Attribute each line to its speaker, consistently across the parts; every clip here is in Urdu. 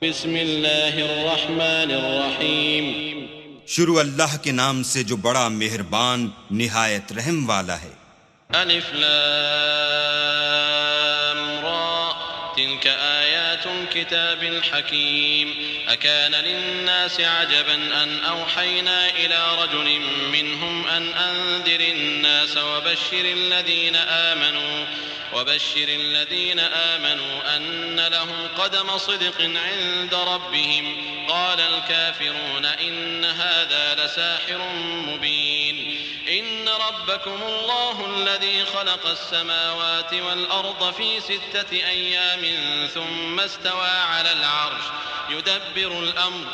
Speaker 1: بسم اللہ الرحمن الرحیم
Speaker 2: شروع اللہ کے نام سے جو بڑا مہربان نہایت رحم والا ہے۔
Speaker 1: الف لام را تلك آیات الكتاب الحکیم اکان للناس عجبا ان اوحینا الى رجل منهم ان انذر الناس وبشر الذين آمنوا أن لهم قدم صدق عند ربهم قال الكافرون إن هذا لساحر مبين إن ربكم الله الذي خلق السماوات والأرض في 6 أيام ثم استوى على العرش يدبر الأمر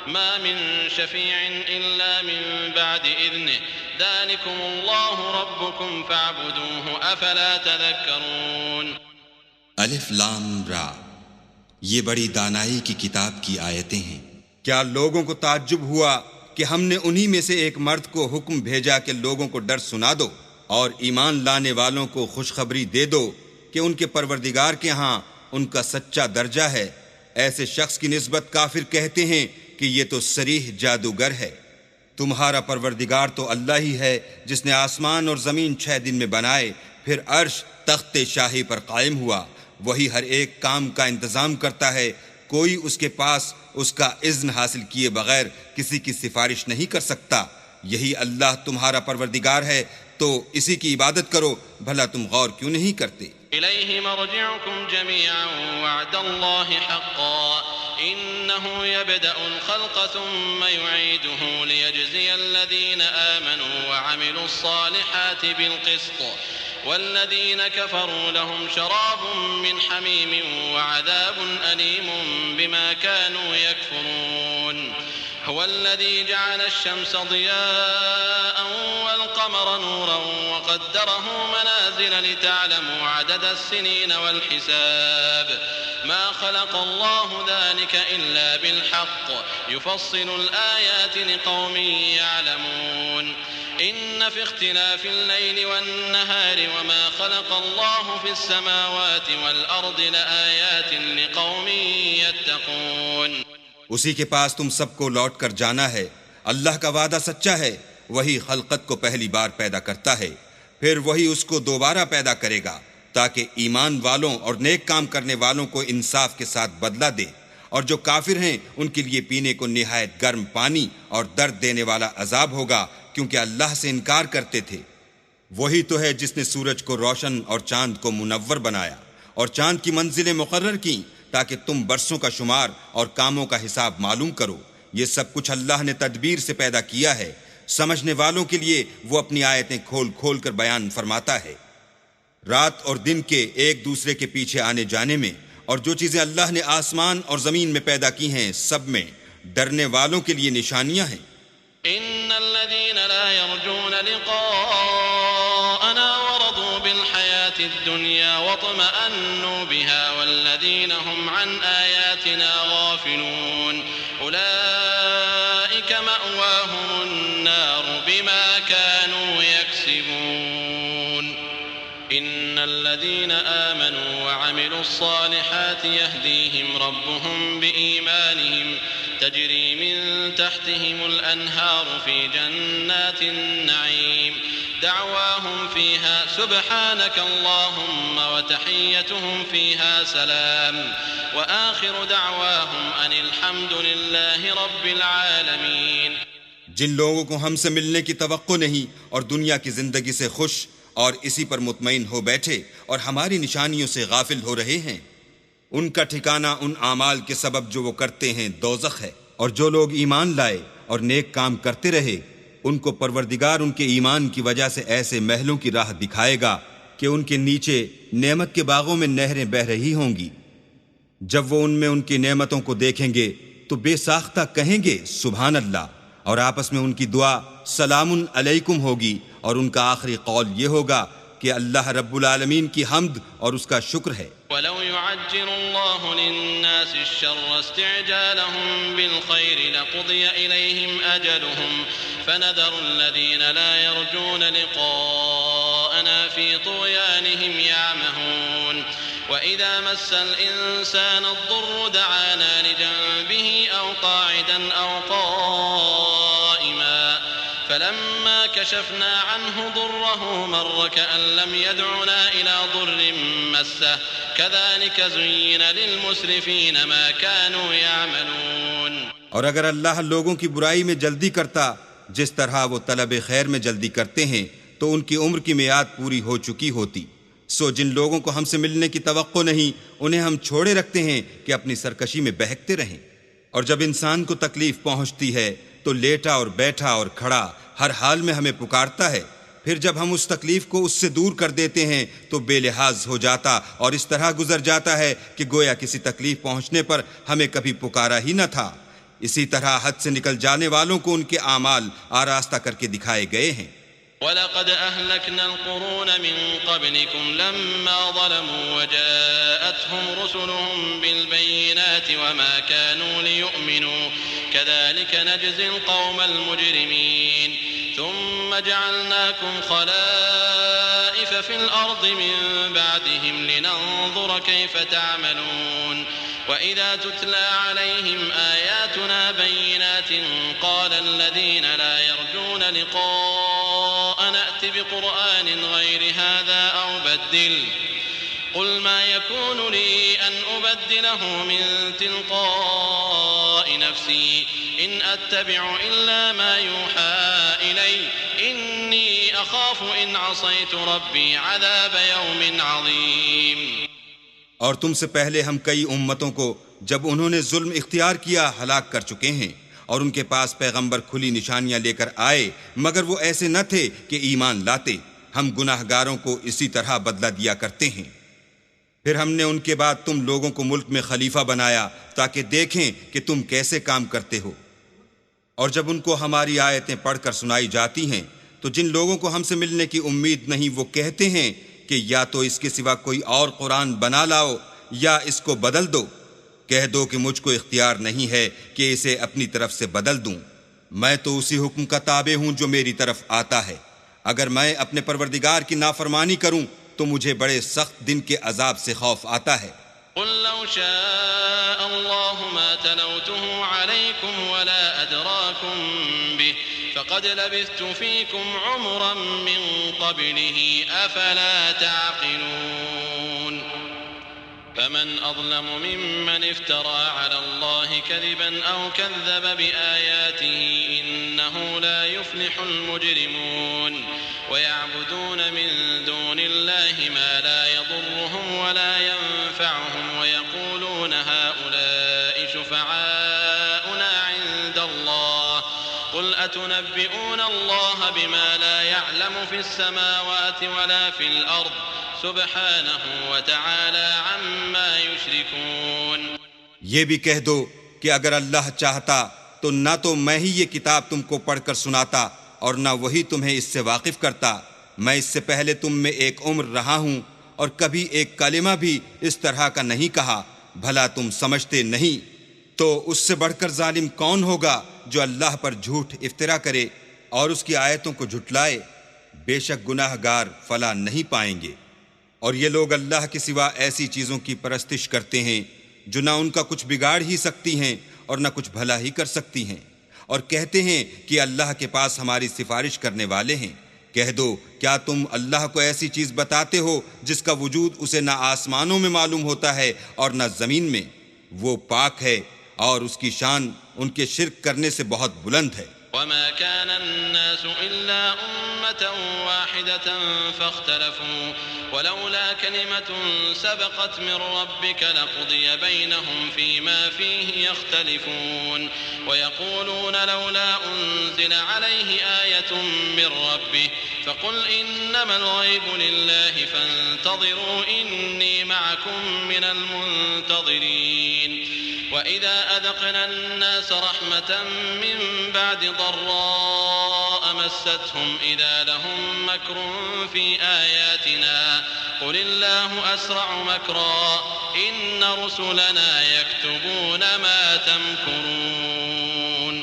Speaker 1: ما من شفيع إلا من بعد إذنه ذلكم الله ربكم فاعبدوه أفلا تذكرون۔
Speaker 2: الف لام را، یہ بڑی دانائی کی کتاب کی آیتیں ہیں۔ کیا لوگوں کو تعجب ہوا کہ ہم نے انہی میں سے ایک مرد کو حکم بھیجا کہ لوگوں کو ڈر سنا دو اور ایمان لانے والوں کو خوشخبری دے دو کہ ان کے پروردگار کے ہاں ان کا سچا درجہ ہے۔ ایسے شخص کی نسبت کافر کہتے ہیں کہ یہ تو صریح جادوگر ہے۔ تمہارا پروردگار تو اللہ ہی ہے جس نے آسمان اور زمین 6 دن میں بنائے، پھر عرش تخت شاہی پر قائم ہوا۔ وہی ہر ایک کام کا انتظام کرتا ہے، کوئی اس کے پاس اس کا اذن حاصل کیے بغیر کسی کی سفارش نہیں کر سکتا۔ یہی اللہ تمہارا پروردگار ہے، تو اسی کی عبادت کرو، بھلا تم غور کیوں نہیں کرتے؟
Speaker 1: إليه مرجعكم جميعا وعد الله حقا إنه يبدأ الخلق ثم يعيده ليجزي الذين آمنوا وعملوا الصالحات بالقسط والذين كفروا لهم شراب من حميم وعذاب أليم بما كانوا يكفرون هو الذي جعل الشمس ضياء والقمر نورا وقدره منازل لتعلموا عدد السنين والحساب ما خلق الله ذلك إلا بالحق يفصل الآيات لقوم يعلمون إن في اختلاف الليل والنهار وما خلق الله في السماوات والأرض لآيات لقوم يتقون۔
Speaker 2: اسی کے پاس تم سب کو لوٹ کر جانا ہے۔ اللہ کا وعدہ سچا ہے، وہی خلقت کو پہلی بار پیدا کرتا ہے، پھر وہی اس کو دوبارہ پیدا کرے گا تاکہ ایمان والوں اور نیک کام کرنے والوں کو انصاف کے ساتھ بدلہ دے، اور جو کافر ہیں ان کے لیے پینے کو نہایت گرم پانی اور درد دینے والا عذاب ہوگا، کیونکہ اللہ سے انکار کرتے تھے۔ وہی تو ہے جس نے سورج کو روشن اور چاند کو منور بنایا اور چاند کی منزلیں مقرر کیں تاکہ تم برسوں کا شمار اور کاموں کا حساب معلوم کرو۔ یہ سب کچھ اللہ نے تدبیر سے پیدا کیا ہے، سمجھنے والوں کے لیے وہ اپنی آیتیں کھول کھول کر بیان فرماتا ہے۔ رات اور دن کے ایک دوسرے کے پیچھے آنے جانے میں اور جو چیزیں اللہ نے آسمان اور زمین میں پیدا کی ہیں سب میں ڈرنے والوں کے لیے نشانیاں ہیں۔
Speaker 1: ان الذين لا يرجون لقاءنا ورضوا بالحياة الدنيا واطمأنوا بها والذين هم عن آياتنا غافلون أولئك مأواهم النار بما كانوا يكسبون إن الذين آمنوا وعملوا الصالحات يهديهم ربهم بإيمانهم تجري من تحتهم الأنهار في جنات النعيم دعواهم فيها سبحانك اللهم وتحيتهم فيها سلام وآخر دعواهم أن الحمد لله رب العالمين۔
Speaker 2: جن لوگوں کو ہم سے ملنے کی توقع نہیں اور دنیا کی زندگی سے خوش اور اسی پر مطمئن ہو بیٹھے اور ہماری نشانیوں سے غافل ہو رہے ہیں، ان کا ٹھکانہ ان اعمال کے سبب جو وہ کرتے ہیں دوزخ ہے، اور جو لوگ ایمان لائے اور نیک کام کرتے رہے ان کو پروردگار ان کے ایمان کی وجہ سے ایسے محلوں کی راہ دکھائے گا کہ ان کے نیچے نعمت کے باغوں میں نہریں بہہ رہی ہوں گی۔ جب وہ ان میں ان کی نعمتوں کو دیکھیں گے تو بے ساختہ کہیں گے سبحان اللہ، اور آپس میں ان کی دعا سلام علیکم ہوگی، اور ان کا آخری قول یہ ہوگا کہ اللہ رب العالمین کی حمد اور اس کا شکر ہے۔
Speaker 1: ولو يعجل الله للناس الشر استعجالهم بالخير لقضي إليهم أجلهم فنذر الذين لا يرجون لقاءنا في طغيانهم يعمهون وإذا مس الإنسان الضر دعانا لجنبه قاعدا أو قائما فلما كشفنا عنه ضره مر كأن لم يدعنا إلى ضر مسه كذلك زين للمسرفين ما كانوا يعملون.
Speaker 2: اور اگر اللہ لوگوں کی برائی میں جلدی کرتا جس طرح وہ طلب خیر میں جلدی کرتے ہیں تو ان کی عمر کی میعاد پوری ہو چکی ہوتی. سو جن لوگوں کو ہم سے ملنے کی توقع نہیں انہیں ہم چھوڑے رکھتے ہیں کہ اپنی سرکشی میں بہکتے رہیں. اور جب انسان کو تکلیف پہنچتی ہے تو لیٹا اور بیٹھا اور کھڑا ہر حال میں ہمیں پکارتا ہے. پھر جب ہم اس تکلیف کو اس سے دور کر دیتے ہیں تو بے لحاظ ہو جاتا اور اس طرح گزر جاتا ہے کہ گویا کسی تکلیف پہنچنے پر ہمیں کبھی پکارا ہی نہ تھا. اسی طرح حد سے نکل جانے والوں کو ان کے اعمال آراستہ کر کے دکھائے گئے ہیں.
Speaker 1: وَلَقَدْ أَهْلَكْنَا الْقُرُونَ مِنْ قَبْلِكُمْ لَمَّا ظَلَمُوا وَجَاءَتْهُمْ رُسُلُهُم بِالْبَيِّنَاتِ وَمَا كَانُوا لِيُؤْمِنُوا كَذَلِكَ نَجْزِي الْقَوْمَ الْمُجْرِمِينَ ثُمَّ جَعَلْنَاكُمْ خَلَائِفَ فِي الْأَرْضِ مِنْ بَعْدِهِمْ لِنَنظُرَ كَيْفَ تَعْمَلُونَ وَإِذَا تُتْلَى عَلَيْهِمْ آيَاتُنَا بَيِّنَاتٍ قَالَ الَّذِينَ لَا يَرْجُونَ لِقَاءَنَا ائْتِ بِقُرْآنٍ غَيْرِ هَذَا أَوْ بَدِّلْهُ قُلْ مَا يَكُونُ لِي أَنْ أُبَدِّلَهُ مِنْ تِلْقَاءِ نَفْسِي إِنْ أَتَّبِعُ إِلَّا مَا يُوحَى إِلَيَّ إِنِّي أَخَافُ إِنْ عَصَيْتُ رَبِّي عَذَابَ يَوْمٍ عَظِيمٍ.
Speaker 2: اور تم سے پہلے ہم کئی امتوں کو جب انہوں نے ظلم اختیار کیا ہلاک کر چکے ہیں اور ان کے پاس پیغمبر کھلی نشانیاں لے کر آئے مگر وہ ایسے نہ تھے کہ ایمان لاتے. ہم گناہ گاروں کو اسی طرح بدلہ دیا کرتے ہیں. پھر ہم نے ان کے بعد تم لوگوں کو ملک میں خلیفہ بنایا تاکہ دیکھیں کہ تم کیسے کام کرتے ہو. اور جب ان کو ہماری آیتیں پڑھ کر سنائی جاتی ہیں تو جن لوگوں کو ہم سے ملنے کی امید نہیں وہ کہتے ہیں کہ یا تو اس کے سوا کوئی اور قرآن بنا لاؤ یا اس کو بدل دو. کہہ دو کہ مجھ کو اختیار نہیں ہے کہ اسے اپنی طرف سے بدل دوں. میں تو اسی حکم کا تابع ہوں جو میری طرف آتا ہے. اگر میں اپنے پروردگار کی نافرمانی کروں تو مجھے بڑے سخت دن کے عذاب سے خوف آتا ہے.
Speaker 1: قل لو شاء الله ما تلوته عليكم ولا أدراكم به فقد لبثت فيكم عمرا من قبله أفلا تعقلون. فمن أظلم ممن افترى على الله كذبا أو كذب بآياته إنه لا يفلح المجرمون. ويعبدون من دون الله ما لا يضرهم ولا ينفعهم ويقولون هؤلاء شفعاؤنا عند الله قل أتنبئون الله بما لا يعلم في السماوات ولا في الأرض سبحانه وتعالى عما يشركون.
Speaker 2: یہ بھی کہہ دو کہ اگر اللہ چاہتا تو نہ تو میں ہی یہ کتاب تم کو پڑھ کر سناتا اور نہ وہی تمہیں اس سے واقف کرتا. میں اس سے پہلے تم میں ایک عمر رہا ہوں اور کبھی ایک کلمہ بھی اس طرح کا نہیں کہا. بھلا تم سمجھتے نہیں؟ تو اس سے بڑھ کر ظالم کون ہوگا جو اللہ پر جھوٹ افترا کرے اور اس کی آیتوں کو جھٹلائے. بے شک گناہ گار فلاح نہیں پائیں گے. اور یہ لوگ اللہ کے سوا ایسی چیزوں کی پرستش کرتے ہیں جو نہ ان کا کچھ بگاڑ ہی سکتی ہیں اور نہ کچھ بھلا ہی کر سکتی ہیں. اور کہتے ہیں کہ اللہ کے پاس ہماری سفارش کرنے والے ہیں. کہہ دو کیا تم اللہ کو ایسی چیز بتاتے ہو جس کا وجود اسے نہ آسمانوں میں معلوم ہوتا ہے اور نہ زمین میں؟ وہ پاک ہے اور اس کی شان ان کے شرک کرنے سے بہت بلند ہے.
Speaker 1: وما كان الناس إلا أمة واحدة فاختلفوا ولولا كلمة سبقت من ربك لقضي بينهم فيما فيه يختلفون ويقولون لولا أنزل عليه آية من ربه فقل إنما الغيب لله فانتظروا إني معكم من المنتظرين وإذا أذقنا الناس رحمة من بعد ضراء مستهم إذا لهم مكر في آياتنا قل الله أسرع مكرا إن رسلنا يكتبون ما تمكرون.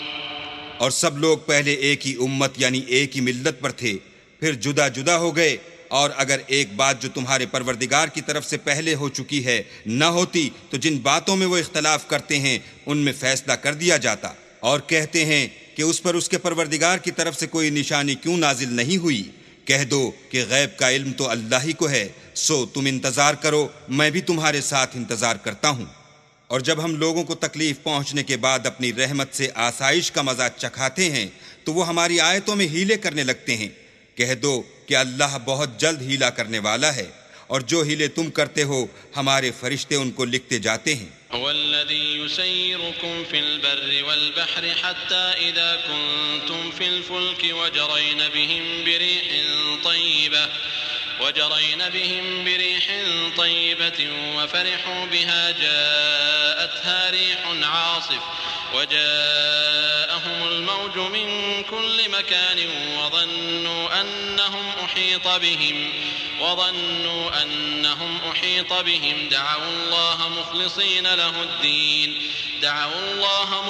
Speaker 2: اور سب لوگ پہلے ایک ہی امت یعنی ایک ہی ملت پر تھے، پھر جدا جدا ہو گئے اور اگر ایک بات جو تمہارے پروردگار کی طرف سے پہلے ہو چکی ہے نہ ہوتی تو جن باتوں میں وہ اختلاف کرتے ہیں ان میں فیصلہ کر دیا جاتا، اور کہتے ہیں کہ اس پر اس کے پروردگار کی طرف سے کوئی نشانی کیوں نازل نہیں ہوئی۔ کہہ دو کہ غیب کا علم تو اللہ ہی کو ہے، سو تم انتظار کرو، میں بھی تمہارے ساتھ انتظار کرتا ہوں۔ اور جب ہم لوگوں کو تکلیف پہنچنے کے بعد اپنی رحمت سے آسائش کا مزہ چکھاتے ہیں تو وہ ہماری آیتوں میں ہیلے کرنے لگتے ہیں۔ کہہ دو کہ اللہ بہت جلد ہیلا کرنے والا ہے، اور جو ہیلے تم کرتے ہو ہمارے فرشتے ان کو لکھتے جاتے ہیں۔
Speaker 1: هو الذي يسيركم في البر والبحر حتى إذا كنتم في الفلك وجرين بهم بريح طيبة وفرحوا بها جاءتها ريح عاصف وجاءهم الموج من كل مكان وظنوا أنهم أحيط بهم دعوا الله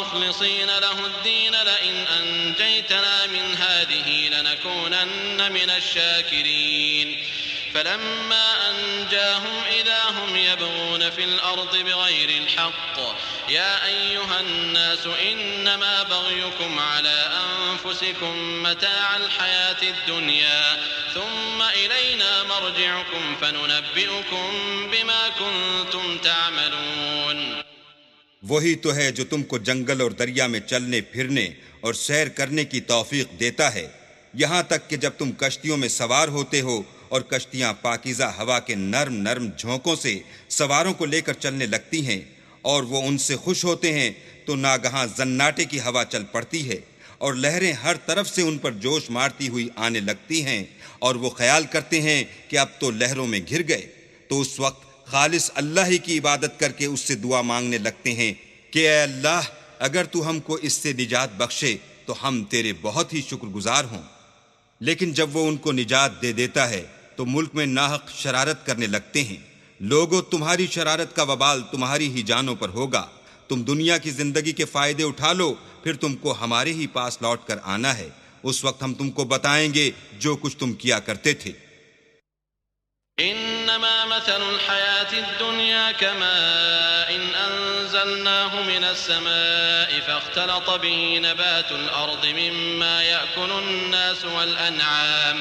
Speaker 1: مخلصين له الدين لئن أنجيتنا من هذه لنكونن من الشاكرين فلما أنجاهم إذا هم يبغون في الأرض بغير الحق يا أيها الناس إنما بغيكم على أنفسكم متاع الحياة الدنيا ثم إلينا مرجعكم فننبئكم بما كنتم تعملون۔
Speaker 2: وہی تو ہے جو تم کو جنگل اور دریا میں چلنے پھرنے اور سیر کرنے کی توفیق دیتا ہے، یہاں تک کہ جب تم کشتیوں میں سوار ہوتے ہو اور کشتیاں پاکیزہ ہوا کے نرم نرم جھونکوں سے سواروں کو لے کر چلنے لگتی ہیں اور وہ ان سے خوش ہوتے ہیں تو ناگہاں زناٹے کی ہوا چل پڑتی ہے اور لہریں ہر طرف سے ان پر جوش مارتی ہوئی آنے لگتی ہیں اور وہ خیال کرتے ہیں کہ اب تو لہروں میں گھر گئے، تو اس وقت خالص اللہ ہی کی عبادت کر کے اس سے دعا مانگنے لگتے ہیں کہ اے اللہ اگر تو ہم کو اس سے نجات بخشے تو ہم تیرے بہت ہی شکر گزار ہوں۔ لیکن جب وہ ان کو نجات دے دیتا ہے تو ملک میں ناحق شرارت کرنے لگتے ہیں۔ لوگوں، تمہاری شرارت کا وبال تمہاری ہی جانوں پر ہوگا۔ تم دنیا کی زندگی کے فائدے اٹھا لو، پھر تم کو ہمارے ہی پاس لوٹ کر آنا ہے، اس وقت ہم تم کو بتائیں گے جو کچھ تم کیا کرتے تھے۔
Speaker 1: إنما مثل الحياة الدنيا كماء أنزلناه من السماء فاختلط به نبات الأرض مما يأكل الناس والأنعام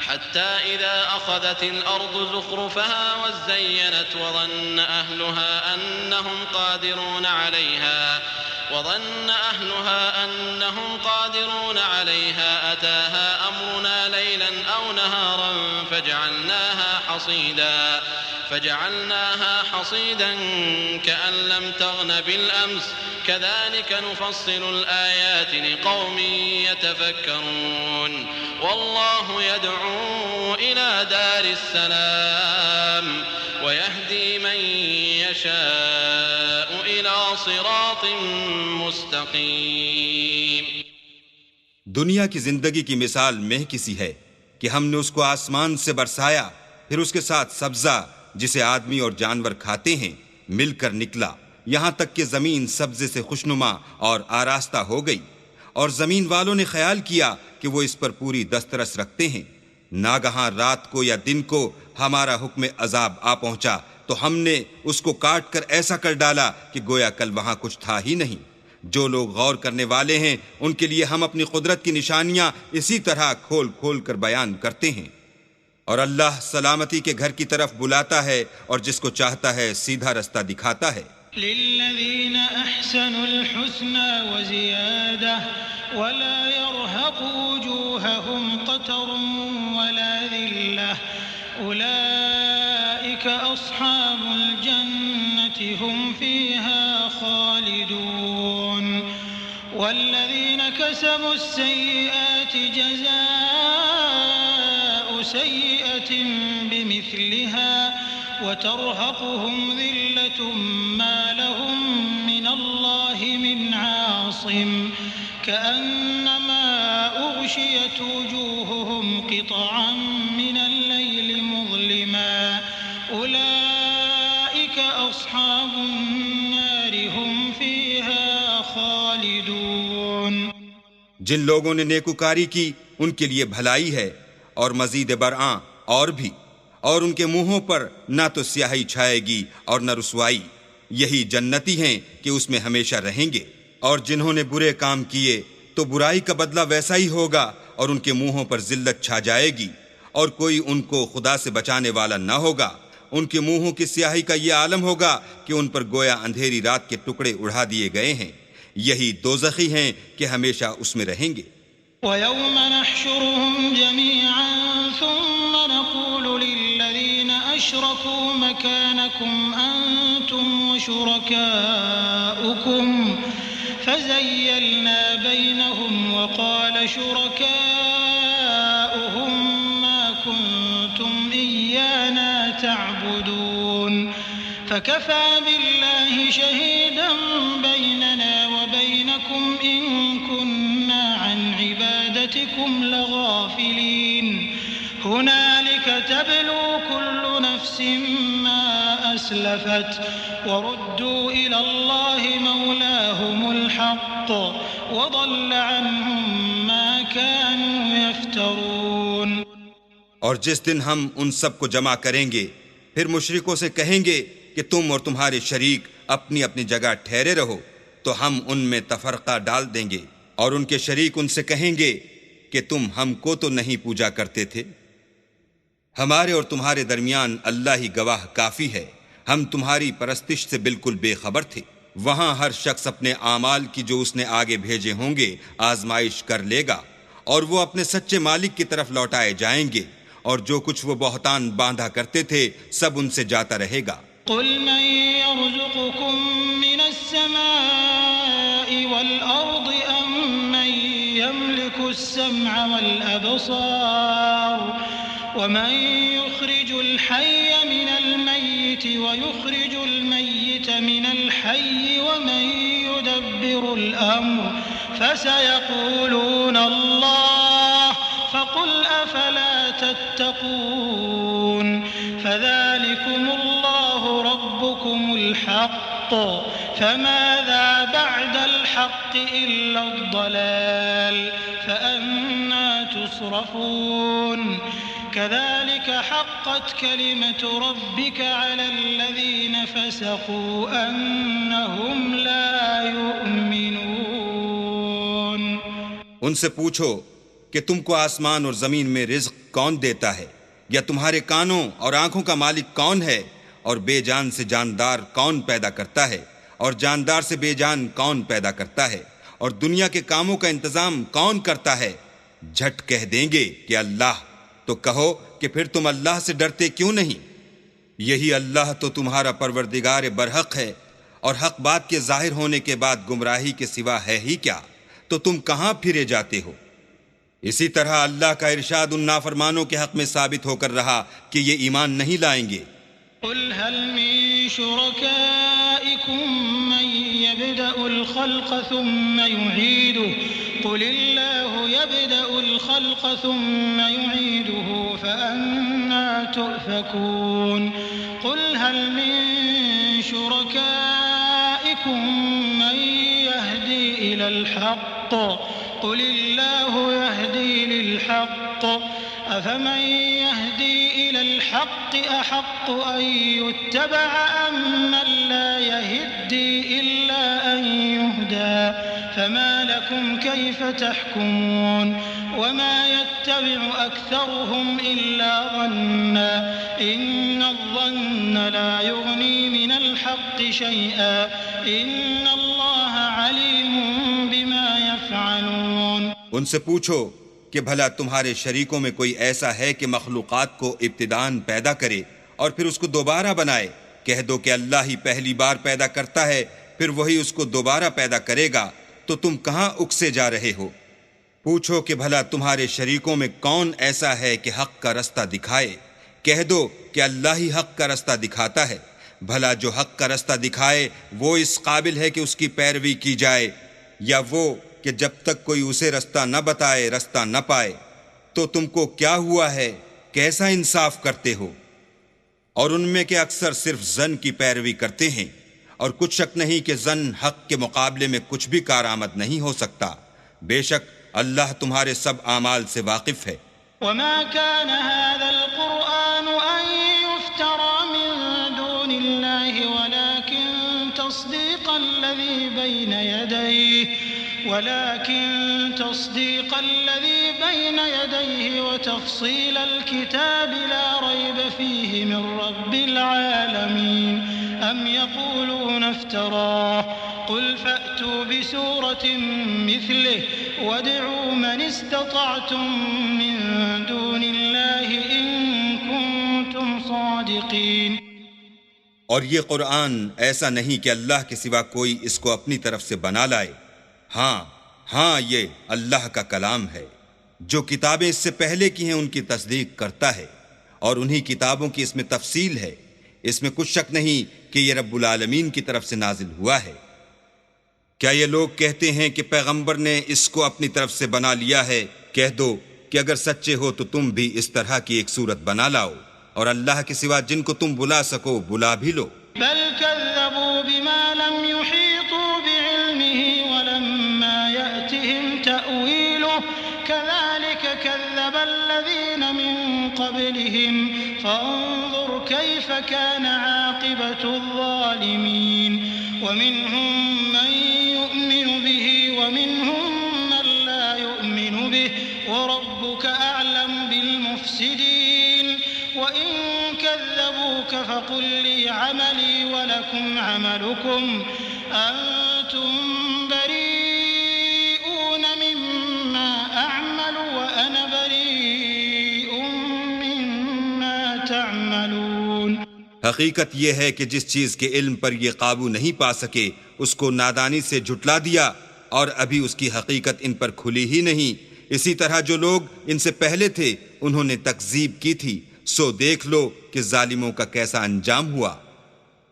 Speaker 1: حتى إذا أخذت الأرض زخرفها وزينت وظن أهلها أنهم قادرون عليها أتاها أمرنا ليلا أو نهارا فجعلناها حصيدا كأن لم تغن بالأمس كذلك نفصل الآيات لقوم يتفكرون والله يدعو إلى دار السلام ويهدي من يشاء إلى صراط مستقيم۔
Speaker 2: دنیا کی زندگی کی مثال میں کسی ہے کہ ہم نے اس کو آسمان سے برسایا، پھر اس کے ساتھ سبزہ جسے آدمی اور جانور کھاتے ہیں مل کر نکلا، یہاں تک کہ زمین سبزے سے خوشنما اور آراستہ ہو گئی، اور زمین والوں نے خیال کیا کہ وہ اس پر پوری دسترس رکھتے ہیں۔ ناگہاں رات کو یا دن کو ہمارا حکم عذاب آ پہنچا تو ہم نے اس کو کاٹ کر ایسا کر ڈالا کہ گویا کل وہاں کچھ تھا ہی نہیں۔ جو لوگ غور کرنے والے ہیں ان کے لیے ہم اپنی قدرت کی نشانیاں اسی طرح کھول کھول کر بیان کرتے ہیں۔ اور اللہ سلامتی کے گھر کی طرف بلاتا ہے اور جس کو چاہتا ہے سیدھا رستہ دکھاتا ہے۔
Speaker 3: للذین احسنوا الحسنى وزیادہ ولا يرهق وجوههم قتر ولا ذلة اولئک اصحاب الجنة هم فيها خالدون والذین كسبوا السیئات جزاء سیئة بمثلها وترهقهم ذلة ما لهم من الله من عاصم كأنما أغشيت وجوههم قطعا من الليل مظلما أولئك أصحاب النار هم فيها خالدون۔
Speaker 2: جن لوگوں نے نیکوکاری کی ان کے لیے بھلائی ہے، اور مزید برآں اور بھی، اور ان کے منہوں پر نہ تو سیاہی چھائے گی اور نہ رسوائی۔ یہی جنتی ہیں کہ اس میں ہمیشہ رہیں گے۔ اور جنہوں نے برے کام کیے تو برائی کا بدلہ ویسا ہی ہوگا، اور ان کے منہوں پر ذلت چھا جائے گی، اور کوئی ان کو خدا سے بچانے والا نہ ہوگا۔ ان کے منہوں کی سیاہی کا یہ عالم ہوگا کہ ان پر گویا اندھیری رات کے ٹکڑے اڑا دیے گئے ہیں۔ یہی دوزخی ہیں کہ ہمیشہ اس میں رہیں گے۔
Speaker 3: وَيَوْمَ نَحْشُرُهُمْ جَمِيعًا ثُمَّ نَقُولُ لِلَّذِينَ أَشْرَكُوا مَكَانَكُمْ أَنْتُمْ وَشُرَكَاؤُكُمْ فَزَيَّلْنَا بَيْنَهُمْ وَقَالَ شُرَكَاؤُهُمْ مَا كُنْتُمْ إِيَّانَا تَعْبُدُونَ فَكَفَى بِاللَّهِ شَهِيدًا بَيْنَنَا وَبَيْنَكُمْ إِن كُنَّا عَنْ عِبَادَتِكُمْ لَغَافِلِينَ هُنَالِكَ تَبْلُو كُلُّ نَفْسٍ مَا أَسْلَفَتْ وَرُدُّوا إِلَى اللَّهِ مَوْلَاهُمُ الْحَقِّ وَضَلَّ عَنْهُمْ مَا كَانُوا يَفْتَرُونَ۔
Speaker 2: اور جس دن ہم ان سب کو جمع کریں گے، پھر مشرکوں سے کہیں گے کہ تم اور تمہارے شریک اپنی اپنی جگہ ٹھہرے رہو، تو ہم ان میں تفرقہ ڈال دیں گے، اور ان کے شریک ان سے کہیں گے کہ تم ہم کو تو نہیں پوجا کرتے تھے۔ ہمارے اور تمہارے درمیان اللہ ہی گواہ کافی ہے، ہم تمہاری پرستش سے بالکل بے خبر تھے۔ وہاں ہر شخص اپنے اعمال کی جو اس نے آگے بھیجے ہوں گے آزمائش کر لے گا، اور وہ اپنے سچے مالک کی طرف لوٹائے جائیں گے، اور جو کچھ وہ بہتان باندھا کرتے تھے سب ان سے جاتا رہے گا۔
Speaker 3: قُلْ مَن يَرْزُقُكُم مِّنَ السَّمَاءِ وَالْأَرْضِ أَمَّن يَمْلِكُ السَّمْعَ وَالْأَبْصَارَ وَمَن يُخْرِجُ الْحَيَّ مِنَ الْمَيِّتِ وَيُخْرِجُ الْمَيِّتَ مِنَ الْحَيِّ وَمَن يُدَبِّرُ الْأَمْرَ فَسَيَقُولُونَ اللَّهُ فَقُلْ أَفَلَا تَتَّقُونَ فَذَلِكُمُ اللَّهُ رَبُّكُمُ الْحَقُّ فَمَاذَا بَعْدَ الْحَقِّ إِلَّا الضَّلَالُ فَأَنَّى تُصْرَفُونَ كَذَلِكَ حَقَّتْ كَلِمَةُ رَبِّكَ عَلَى الَّذِينَ فَسَقُوا أَنَّهُمْ لَا يُؤْمِنُونَ۔
Speaker 2: ان سے پوچھو کہ تم کو آسمان اور زمین میں رزق کون دیتا ہے، یا تمہارے کانوں اور آنکھوں کا مالک کون ہے، اور بے جان سے جاندار کون پیدا کرتا ہے، اور جاندار سے بے جان کون پیدا کرتا ہے، اور دنیا کے کاموں کا انتظام کون کرتا ہے؟ جھٹ کہہ دیں گے کہ اللہ۔ تو کہو کہ پھر تم اللہ سے ڈرتے کیوں نہیں؟ یہی اللہ تو تمہارا پروردگار برحق ہے، اور حق بات کے ظاہر ہونے کے بعد گمراہی کے سوا ہے ہی کیا؟ تو تم کہاں پھرے جاتے ہو؟ اسی طرح اللہ کا ارشاد ان نافرمانوں کے حق میں ثابت ہو کر رہا کہ یہ ایمان نہیں لائیں گے۔
Speaker 3: قل هل من شركائكم من يبدأ الخلق ثم يعيده قل الله يبدأ الخلق ثم يعيده فأنى تؤفكون قل هل من شركائكم من يهدي إلى الحق قل الله يهدي للحق أفمن يهدي إلى الحق أحق أن يتبع أم من لا يهدي إلا أن يهدى فما لكم كيف تحكمون وما يتبع أكثرهم إلا ظنا إن الظن لا يغني من الحق شيئا إن الله عليم بما يفعلون۔
Speaker 2: ان سے پوچھو کہ بھلا تمہارے شریکوں میں کوئی ایسا ہے کہ مخلوقات کو ابتداءً پیدا کرے اور پھر اس کو دوبارہ بنائے؟ کہہ دو کہ اللہ ہی پہلی بار پیدا کرتا ہے، پھر وہی اس کو دوبارہ پیدا کرے گا، تو تم کہاں اکسے جا رہے ہو؟ پوچھو کہ بھلا تمہارے شریکوں میں کون ایسا ہے کہ حق کا رستہ دکھائے؟ کہہ دو کہ اللہ ہی حق کا رستہ دکھاتا ہے۔ بھلا جو حق کا رستہ دکھائے وہ اس قابل ہے کہ اس کی پیروی کی جائے، یا وہ کہ جب تک کوئی اسے رستہ نہ بتائے رستہ نہ پائے؟ تو تم کو کیا ہوا ہے؟ کیسا انصاف کرتے ہو؟ اور ان میں کے اکثر صرف ظن کی پیروی کرتے ہیں، اور کچھ شک نہیں کہ ظن حق کے مقابلے میں کچھ بھی کارآمد نہیں ہو سکتا۔ بے شک اللہ تمہارے سب اعمال سے واقف ہے۔
Speaker 3: وما كان هذا القرآن تصديق الذي بين يديه وتفصيل الكتاب لا ريب فيه من رب العالمين أم يقولون افتراه قل فأتوا بسورة مثله وادعوا من استطعتم من دون الله إن كنتم صادقين.
Speaker 2: اور یہ قرآن ایسا نہیں کہ اللہ کے سوا کوئی اس کو اپنی طرف سے بنا لائے. ہاں یہ اللہ کا کلام ہے. جو کتابیں اس سے پہلے کی ہیں ان کی تصدیق کرتا ہے اور انہی کتابوں کی اس میں تفصیل ہے. اس میں کچھ شک نہیں کہ یہ رب العالمین کی طرف سے نازل ہوا ہے. کیا یہ لوگ کہتے ہیں کہ پیغمبر نے اس کو اپنی طرف سے بنا لیا ہے؟ کہہ دو کہ اگر سچے ہو تو تم بھی اس طرح کی ایک صورت بنا لاؤ اور اللہ کے سوا جن کو تم بلا سکو بلا بھی لو.
Speaker 3: بل كذبوا بما لم يحيطوا بعلمه ولما يأتهم تأويله كذلك كذب الذين من قبلهم فانظر كيف كان عاقبة الظالمين. ومنهم من يؤمن به ومنهم من لا يؤمن به وربك أعلم بالمفسدين. وإن كذبوك فقل لي عملي ولكم عملكم أنتم بريئون مما أعمل وأنا بريء مما تعملون.
Speaker 2: حقیقت یہ ہے کہ جس چیز کے علم پر یہ قابو نہیں پا سکے اس کو نادانی سے جھٹلا دیا اور ابھی اس کی حقیقت ان پر کھلی ہی نہیں. اسی طرح جو لوگ ان سے پہلے تھے انہوں نے تکذیب کی تھی. سو دیکھ لو کہ ظالموں کا کیسا انجام ہوا.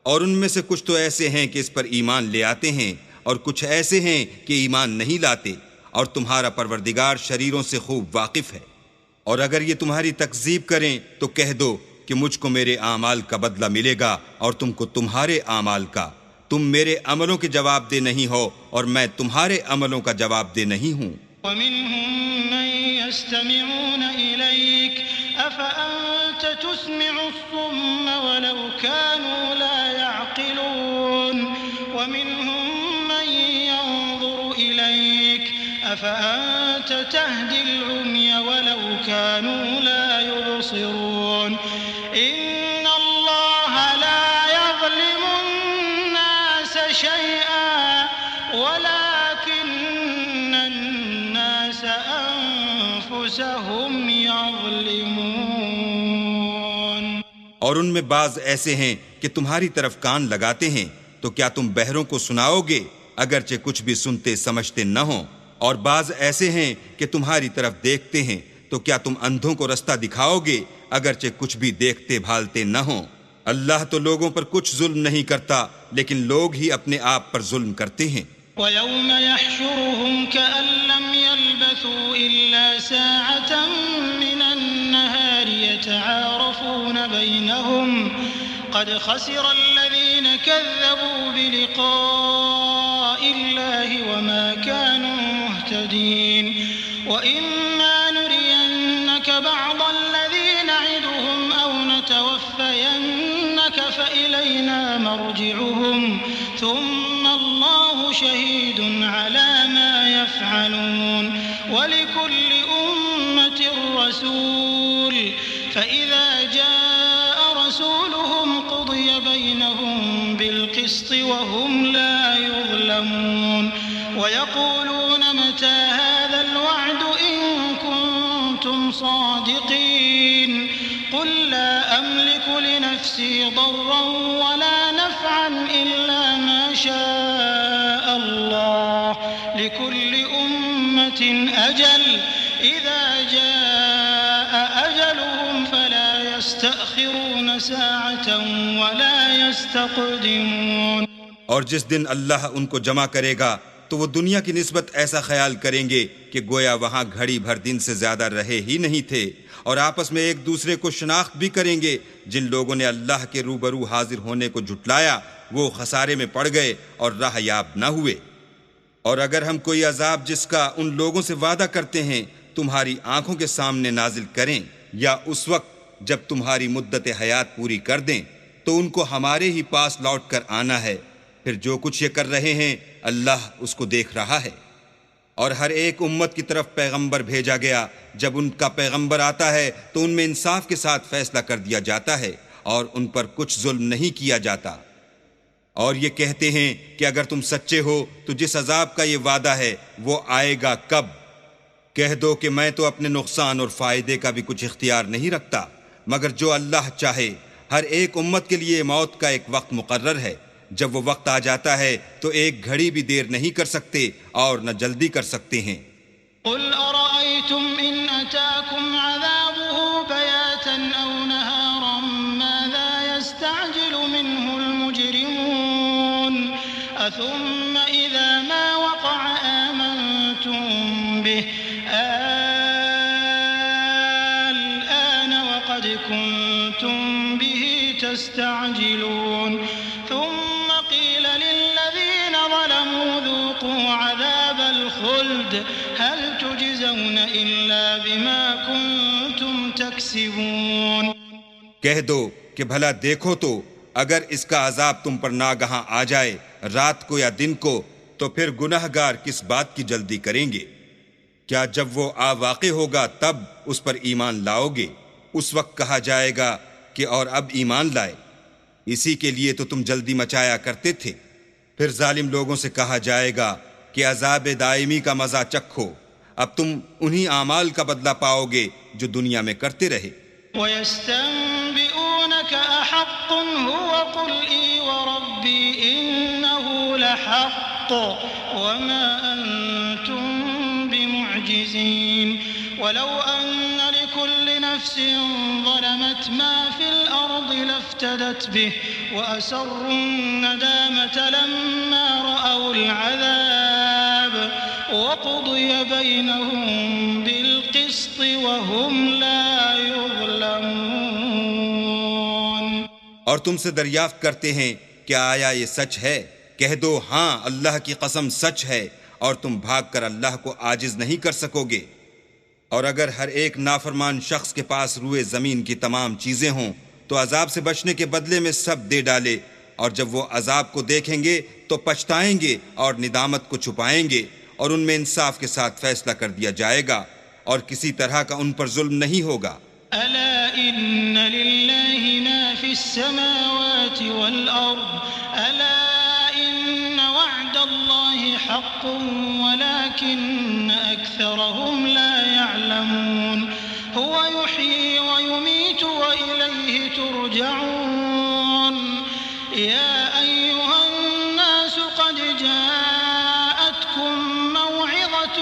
Speaker 2: اور ان میں سے کچھ تو ایسے ہیں کہ اس پر ایمان لے آتے ہیں اور کچھ ایسے ہیں کہ ایمان نہیں لاتے. اور تمہارا پروردگار شریروں سے خوب واقف ہے. اور اگر یہ تمہاری تکذیب کریں تو کہہ دو کہ مجھ کو میرے اعمال کا بدلہ ملے گا اور تم کو تمہارے اعمال کا. تم میرے عملوں کے جواب دہ نہیں ہو اور میں تمہارے عملوں کا جواب دہ نہیں ہوں.
Speaker 3: ومنهم من يستمعون إليك أفأنت تسمع الصم ولو كانوا لا يعقلون. ومنهم من ينظر إليك أفأنت تهدي العمي ولو كانوا لا يبصرون. إن الله لا يظلم الناس شيئا ولكن الناس أنفسهم يظلمون.
Speaker 2: اور ان میں بعض ایسے ہیں کہ تمہاری طرف کان لگاتے ہیں تو کیا تم بہروں کو سناؤ گے اگرچہ کچھ بھی سنتے سمجھتے نہ ہوں. اور بعض ایسے ہیں کہ تمہاری طرف دیکھتے ہیں تو کیا تم اندھوں کو رستہ دکھاؤ گے اگرچہ کچھ بھی دیکھتے بھالتے نہ ہوں. اللہ تو لوگوں پر کچھ ظلم نہیں کرتا لیکن لوگ ہی اپنے آپ پر ظلم کرتے ہیں.
Speaker 3: وَيَوْمَ يَحْشُرُهُمْ كَأَن لَّمْ يَلْبَثُوا إِلَّا سَاعَةً مِّنَ النَّهَارِ يَتَعَارَفُونَ بَيْنَهُمْ قَدْ خَسِرَ الَّذِينَ كَذَّبُوا بِلِقَاءِ اللَّهِ وَمَا كَانُوا مُهْتَدِينَ. وَإِمَّا نُرِيَنَّكَ بَعْضَ الَّذِي نَعِدُهُمْ أَوْ نَتَوَفَّيَنَّكَ فَإِلَيْنَا مَرْجِعُهُمْ ثُمَّ اللَّهُ شَهِيدٌ عَلَى مَا يَفْعَلُونَ. وَلِكُلِّ أُمَّةٍ رَّسُولٌ فَإِذَا جَاءَ رَسُولُهُمْ قُضِيَ بَيْنَهُم بِالْقِسْطِ وَهُمْ لَا يُظْلَمُونَ. وَيَقُولُونَ مَتَى هَذَا الْوَعْدُ إِن كُنتُمْ صَادِقِينَ. قُل لَّا أَمْلِكُ لِنَفْسِي ضَرًّا وَلَا نَفْعًا إِلَّا مَا شَاءَ اللَّهُ. لِكُلِّ أُمَّةٍ أَجَلٌ إِذَا جَاءَ أَجَلُهُمْ فَلَا يَسْتَأْخِرُونَ سَاعَةً وَلَا يَسْتَقْدِمُونَ.
Speaker 2: اور جس دن اللہ ان کو جمع کرے گا تو وہ دنیا کی نسبت ایسا خیال کریں گے کہ گویا وہاں گھڑی بھر دن سے زیادہ رہے ہی نہیں تھے. اور آپس میں ایک دوسرے کو شناخت بھی کریں گے. جن لوگوں نے اللہ کے روبرو حاضر ہونے کو جھٹلایا وہ خسارے میں پڑ گئے اور راہ یاب نہ ہوئے. اور اگر ہم کوئی عذاب جس کا ان لوگوں سے وعدہ کرتے ہیں تمہاری آنکھوں کے سامنے نازل کریں یا اس وقت جب تمہاری مدت حیات پوری کر دیں تو ان کو ہمارے ہی پاس لوٹ کر آنا ہے پھر جو کچھ یہ کر رہے ہیں اللہ اس کو دیکھ رہا ہے۔ اور ہر ایک امت کی طرف پیغمبر بھیجا گیا، جب ان کا پیغمبر آتا ہے تو ان میں انصاف کے ساتھ فیصلہ کر دیا جاتا ہے اور ان پر کچھ ظلم نہیں کیا جاتا۔ اور یہ کہتے ہیں کہ اگر تم سچے ہو تو جس عذاب کا یہ وعدہ ہے وہ آئے گا کب؟ کہہ دو کہ میں تو اپنے نقصان اور فائدے کا بھی کچھ اختیار نہیں رکھتا، مگر جو اللہ چاہے۔ ہر ایک امت کے لیے موت کا ایک وقت مقرر ہے، جب وہ وقت آ جاتا ہے تو ایک گھڑی بھی دیر نہیں کر سکتے اور نہ جلدی کر سکتے ہیں۔
Speaker 3: قل أرأيتم إن أتاكم عذابه بياتا أو نهارا ماذا يستعجل منه المجرمون أثم إذا ما وقع آمنتم به الآن وقد كنتم به تستعجلون ثم قيل للذين ظلموا ذوقوا عذاب الخلد هل تجزون إلا بما كنتم تكسبون۔
Speaker 2: کہہ دو کہ بھلا دیکھو تو اگر اس کا عذاب تم پر ناگہاں آ جائے رات کو یا دن کو تو پھر گناہگار کس بات کی جلدی کریں گے؟ کیا جب وہ آ واقع ہوگا تب اس پر ایمان لاؤ گے؟ اس وقت کہا جائے گا کہ اور اب ایمان لائے، اسی کے لیے تو تم جلدی مچایا کرتے تھے۔ پھر ظالم لوگوں سے کہا جائے گا کہ عذاب دائمی کا مزہ چکھو، اب تم انہی اعمال کا بدلہ پاؤ گے جو دنیا میں کرتے رہے۔
Speaker 3: وَيَسْتَنبِئُونَكَ أَحَقٌّ هُوَ قُلْ إِي وَرَبِّي إِنَّهُ لَحَقٌّ وَمَا أَنْتُمْ بِمُعْجِزِينَ وَلَوْ أَنَّ لِكُلِّ نَفْسٍ ظَلَمَتْ مَا فِي الْأَرْضِ لَافْتَدَتْ بِهِ وَأَسَرُّوا النَّدَامَةَ لَمَّا رَأَوُا الْعَذَابَ وَقُضِيَ بَيْنَهُم بِالْقِسْطِ وَهُمْ لَا يُظْلَمُونَ۔
Speaker 2: اور تم سے دریافت کرتے ہیں کہ آیا یہ سچ ہے؟ کہہ دو ہاں، اللہ کی قسم سچ ہے، اور تم بھاگ کر اللہ کو عاجز نہیں کر سکو گے۔ اور اگر ہر ایک نافرمان شخص کے پاس روئے زمین کی تمام چیزیں ہوں تو عذاب سے بچنے کے بدلے میں سب دے ڈالے، اور جب وہ عذاب کو دیکھیں گے تو پچھتائیں گے اور ندامت کو چھپائیں گے، اور ان میں انصاف کے ساتھ فیصلہ کر دیا جائے گا، اور کسی طرح کا ان پر ظلم نہیں ہوگا۔
Speaker 3: ألا إن لله ما في السماوات والأرض ألا إن وعد الله حق ولكن أكثرهم لا يعلمون هو يحيي ويميت وإليه ترجعون يا أيها الناس قد جاءتكم موعظة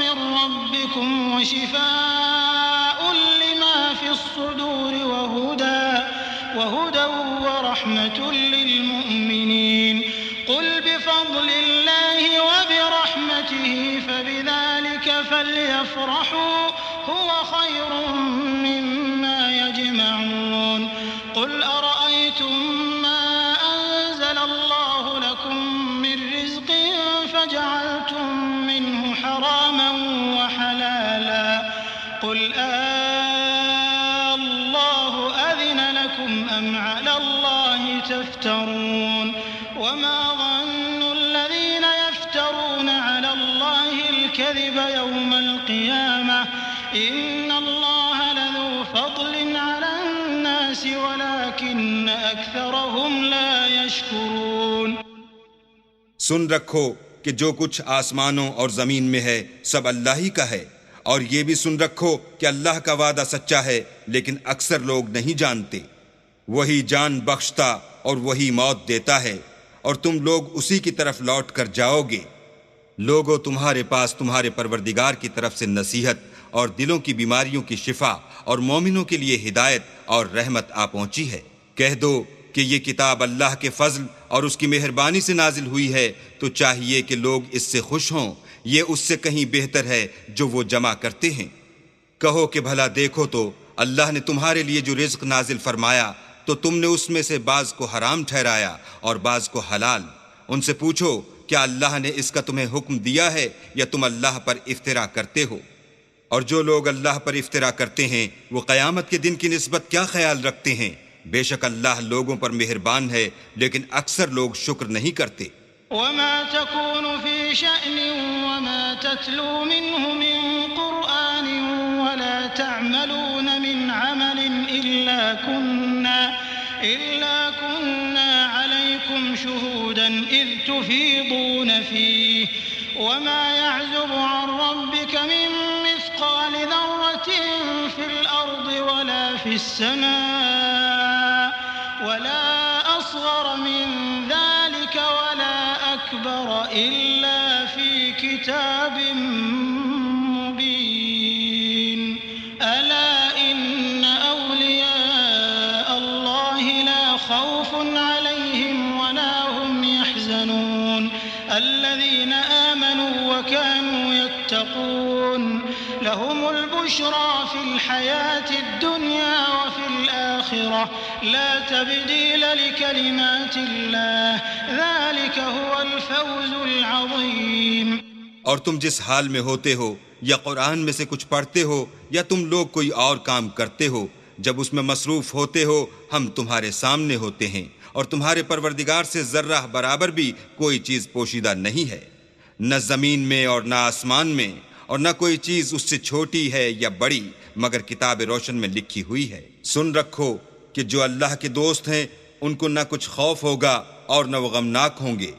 Speaker 3: من ربكم وشفاء لما في الصدور وهدى ورحمة للمؤمنين قل بفضل الله وبرحمته فبذلك فليفرحوا هو خير مما يجمعون قل أرأيتم ما أنزل الله لكم من رزق فجعلتم منه حراما وحلالا قل الله أذن لكم أم على الله تفترون وما ظن الذين يفترون على الله الكذب يوم القيامة إن الله لذو فضل على الناس ولكن أكثرهم لا يشكرون۔
Speaker 2: سن رکھو کہ جو کچھ آسمانوں اور زمین میں ہے سب اللہ ہی کا ہے، اور یہ بھی سن رکھو کہ اللہ کا وعدہ سچا ہے لیکن اکثر لوگ نہیں جانتے۔ وہی جان بخشتا اور وہی موت دیتا ہے، اور تم لوگ اسی کی طرف لوٹ کر جاؤ گے۔ لوگو تمہارے پاس تمہارے پروردگار کی طرف سے نصیحت اور دلوں کی بیماریوں کی شفا اور مومنوں کے لیے ہدایت اور رحمت آ پہنچی ہے۔ کہہ دو کہ یہ کتاب اللہ کے فضل اور اس کی مہربانی سے نازل ہوئی ہے تو چاہیے کہ لوگ اس سے خوش ہوں، یہ اس سے کہیں بہتر ہے جو وہ جمع کرتے ہیں۔ کہو کہ بھلا دیکھو تو اللہ نے تمہارے لیے جو رزق نازل فرمایا تو تم نے اس میں سے بعض کو حرام ٹھہرایا اور بعض کو حلال۔ ان سے پوچھو کیا اللہ نے اس کا تمہیں حکم دیا ہے یا تم اللہ پر افترا کرتے ہو؟ اور جو لوگ اللہ پر افترا کرتے ہیں وہ قیامت کے دن کی نسبت کیا خیال رکھتے ہیں؟ بے شک اللہ لوگوں پر مہربان ہے لیکن اکثر لوگ شکر نہیں کرتے۔
Speaker 3: وما تكون في شأن وما تتلو منه من قرآن ولا تعملون من عمل إلا كنا عليكم شهودا إذ تفيضون فيه وما يعزب عن ربك من مثقال ذرة في الأرض ولا في السماء ولا أصغر من ذلك ولا أكبر إلا في كتاب مبين ألا إن أولياء الله لا خوف عليهم ولا هم يحزنون الذين آمنوا وكانوا يتقون لهم البشرى في الحياة الدنيا وفي الآخرة لا تبديل لكلمات الله ذلك هو الفوز العظيم۔
Speaker 2: اور تم جس حال میں ہوتے ہو یا قرآن میں سے کچھ پڑھتے ہو یا تم لوگ کوئی اور کام کرتے ہو، جب اس میں مصروف ہوتے ہو ہم تمہارے سامنے ہوتے ہیں اور تمہارے پروردگار سے ذرہ برابر بھی کوئی چیز پوشیدہ نہیں ہے، نہ زمین میں اور نہ آسمان میں، اور نہ کوئی چیز اس سے چھوٹی ہے یا بڑی مگر کتاب روشن میں لکھی ہوئی ہے۔ سن رکھو کہ جو اللہ کے دوست ہیں ان کو نہ کچھ خوف ہوگا اور نہ وہ غمناک ہوں گے،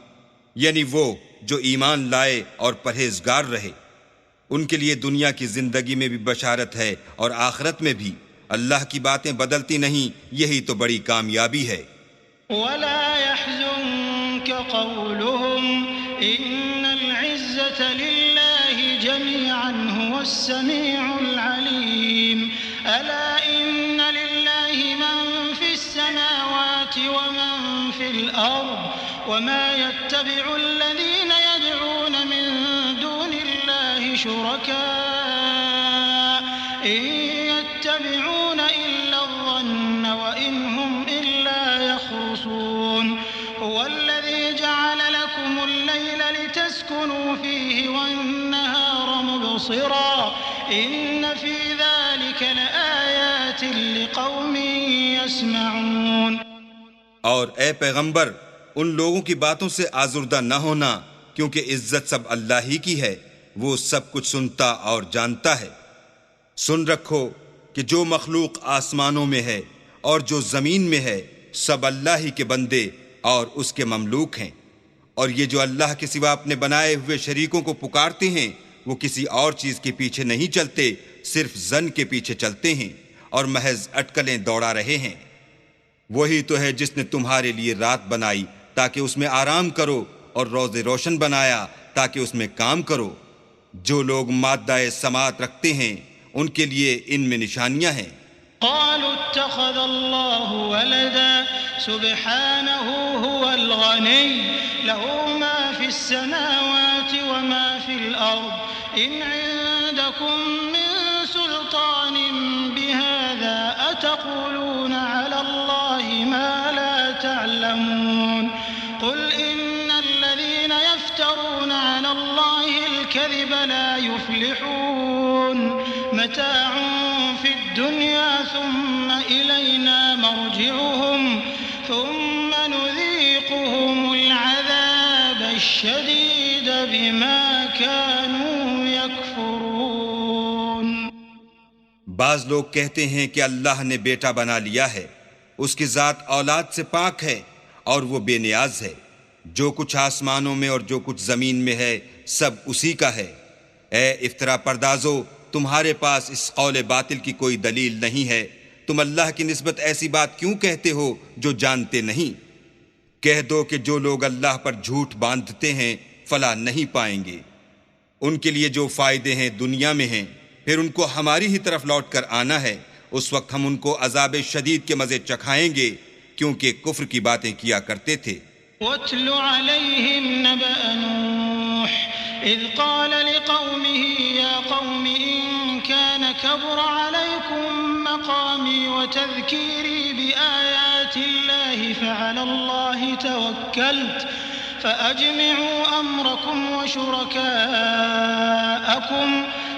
Speaker 2: یعنی وہ جو ایمان لائے اور پرہیزگار رہے، ان کے لیے دنیا کی زندگی میں بھی بشارت ہے اور آخرت میں بھی۔ اللہ کی باتیں بدلتی نہیں، یہی تو بڑی کامیابی ہے۔
Speaker 3: ولا يحزنك قولهم إن العزة لله جميعا هو السميع العليم ألا إن لله من في السماوات ومن في الأرض وما يتبع الذين يدعون من دون الله شركاء إن يتبعون إلا الظن وإن هم إلا يخرصون هو الذي جعل لكم الليل لتسكنوا فيه والنهار مبصرا إن في ذلك لآيات لقوم يسمعون۔
Speaker 2: اور اے پیغمبر ان لوگوں کی باتوں سے آزردہ نہ ہونا، کیونکہ عزت سب اللہ ہی کی ہے، وہ سب کچھ سنتا اور جانتا ہے۔ سن رکھو کہ جو مخلوق آسمانوں میں ہے اور جو زمین میں ہے سب اللہ ہی کے بندے اور اس کے مملوک ہیں، اور یہ جو اللہ کے سوا اپنے بنائے ہوئے شریکوں کو پکارتے ہیں وہ کسی اور چیز کے پیچھے نہیں چلتے، صرف ظن کے پیچھے چلتے ہیں اور محض اٹکلیں دوڑا رہے ہیں۔ وہی تو ہے جس نے تمہارے لیے رات بنائی تاکہ اس میں آرام کرو اور روز روشن بنایا تاکہ اس میں کام کرو۔ جو لوگ مادہ سماعت رکھتے ہیں ان کے لیے ان میں نشانیاں ہیں۔
Speaker 3: قالوا اتخذ الله ولدا سبحانه هو الغني له ما في السماوات وما في الأرض إن عندكم من سلطان بهذا أتقولون على الله ما لا تعلمون قل إن الذين يفترون على الله الكذب لا يفلحون متاع في الدنيا ثم إلينا مرجعهم ثم نذيقهم العذاب الشديد بما كانوا يكفرون۔
Speaker 2: بعض لوگ کہتے ہیں کہ اللہ نے بیٹا بنا لیا ہے، اس کی ذات اولاد سے پاک ہے اور وہ بے نیاز ہے، جو کچھ آسمانوں میں اور جو کچھ زمین میں ہے سب اسی کا ہے۔ اے افطرا پردازو، تمہارے پاس اس قول باطل کی کوئی دلیل نہیں ہے، تم اللہ کی نسبت ایسی بات کیوں کہتے ہو جو جانتے نہیں؟ کہہ دو کہ جو لوگ اللہ پر جھوٹ باندھتے ہیں فلاح نہیں پائیں گے، ان کے لیے جو فائدے ہیں دنیا میں ہیں، پھر ان کو ہماری ہی طرف لوٹ کر آنا ہے، اس وقت ہم ان کو عذاب شدید کے مزے چکھائیں گے کیونکہ کفر کی باتیں کیا کرتے تھے۔
Speaker 3: واتل عليهم نبأ نوح إذ قال لقومه يا قوم إن كان كبر عليكم مقامي وتذكيري بآيات الله فعلى الله توكلت فأجمعوا أمركم وشركاءكم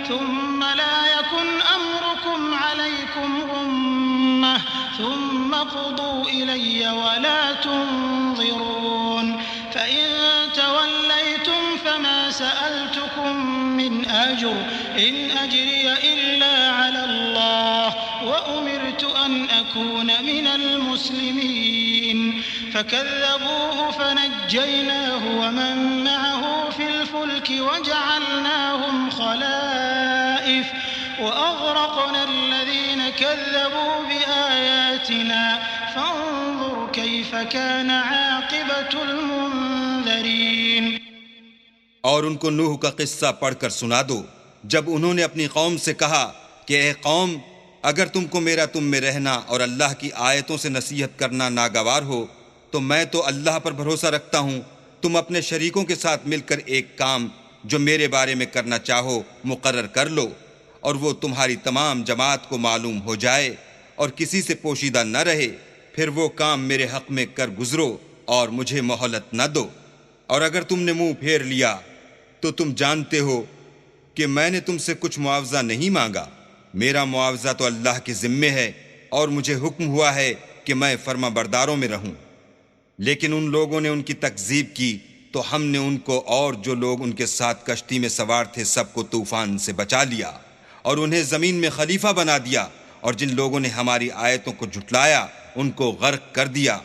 Speaker 3: ثم لا يكن أمركم عليكم غمة الأمة ثم قضوا إلي ولا تنظرون فإن توليتم فما سألتكم من أجر إن أجري إلا على الله وأمرت أن أكون من المسلمين فكذبوه فنجيناه ومن معه في الفلك وجعلناهم خلائف وأغرقنا الذين كذبوا بآياتنا فانظر كيف كان عاقبة المنذرين.
Speaker 2: اور ان کو نوح کا قصہ پڑھ کر سنا دو جب انہوں نے اپنی قوم سے کہا کہ اے قوم، اگر تم کو میرا تم میں رہنا اور اللہ کی آیتوں سے نصیحت کرنا ناگوار ہو تو میں تو اللہ پر بھروسہ رکھتا ہوں، تم اپنے شریکوں کے ساتھ مل کر ایک کام جو میرے بارے میں کرنا چاہو مقرر کر لو، اور وہ تمہاری تمام جماعت کو معلوم ہو جائے اور کسی سے پوشیدہ نہ رہے، پھر وہ کام میرے حق میں کر گزرو اور مجھے مہلت نہ دو. اور اگر تم نے منہ پھیر لیا تو تم جانتے ہو کہ میں نے تم سے کچھ معاوضہ نہیں مانگا، میرا معاوضہ تو اللہ کے ذمے ہے، اور مجھے حکم ہوا ہے کہ میں فرما برداروں میں رہوں. لیکن ان لوگوں نے ان کی تکذیب کی تو ہم نے ان کو اور جو لوگ ان کے ساتھ کشتی میں سوار تھے سب کو طوفان سے بچا لیا اور انہیں زمین میں خلیفہ بنا دیا، اور جن لوگوں نے ہماری آیتوں کو جھٹلایا ان کو غرق کر دیا.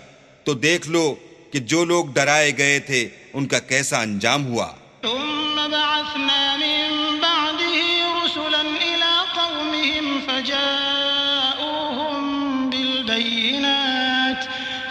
Speaker 2: تو دیکھ لو کہ جو لوگ ڈرائے گئے تھے ان کا کیسا انجام ہوا.
Speaker 3: ثم بعثنا من بعده رسلا إلى قومهم فجاءوهم بالبينات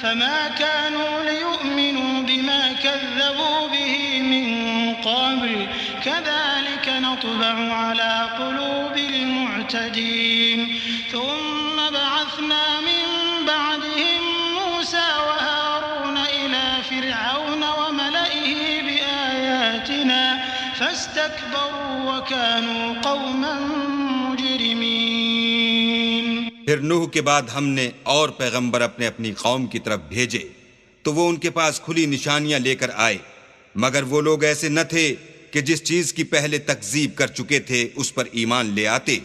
Speaker 3: فما كانوا ليؤمنوا بما كذبوا به من قبل كذلك نطبع على قلوب المعتدين. ثم بعثنا من بعدهم موسى وهارون إلى فرعون وملئه بآياتنا فاستكبروا وكانوا قوما مجرمين.
Speaker 2: پھر نوح کے بعد ہم نے اور پیغمبر اپنے اپنی قوم کی طرف بھیجے تو وہ ان کے پاس کھلی نشانیاں لے کر آئے، مگر وہ لوگ ایسے نہ تھے کہ جس چیز کی پہلے تکذیب کر چکے تھے اس پر ایمان لے آتے.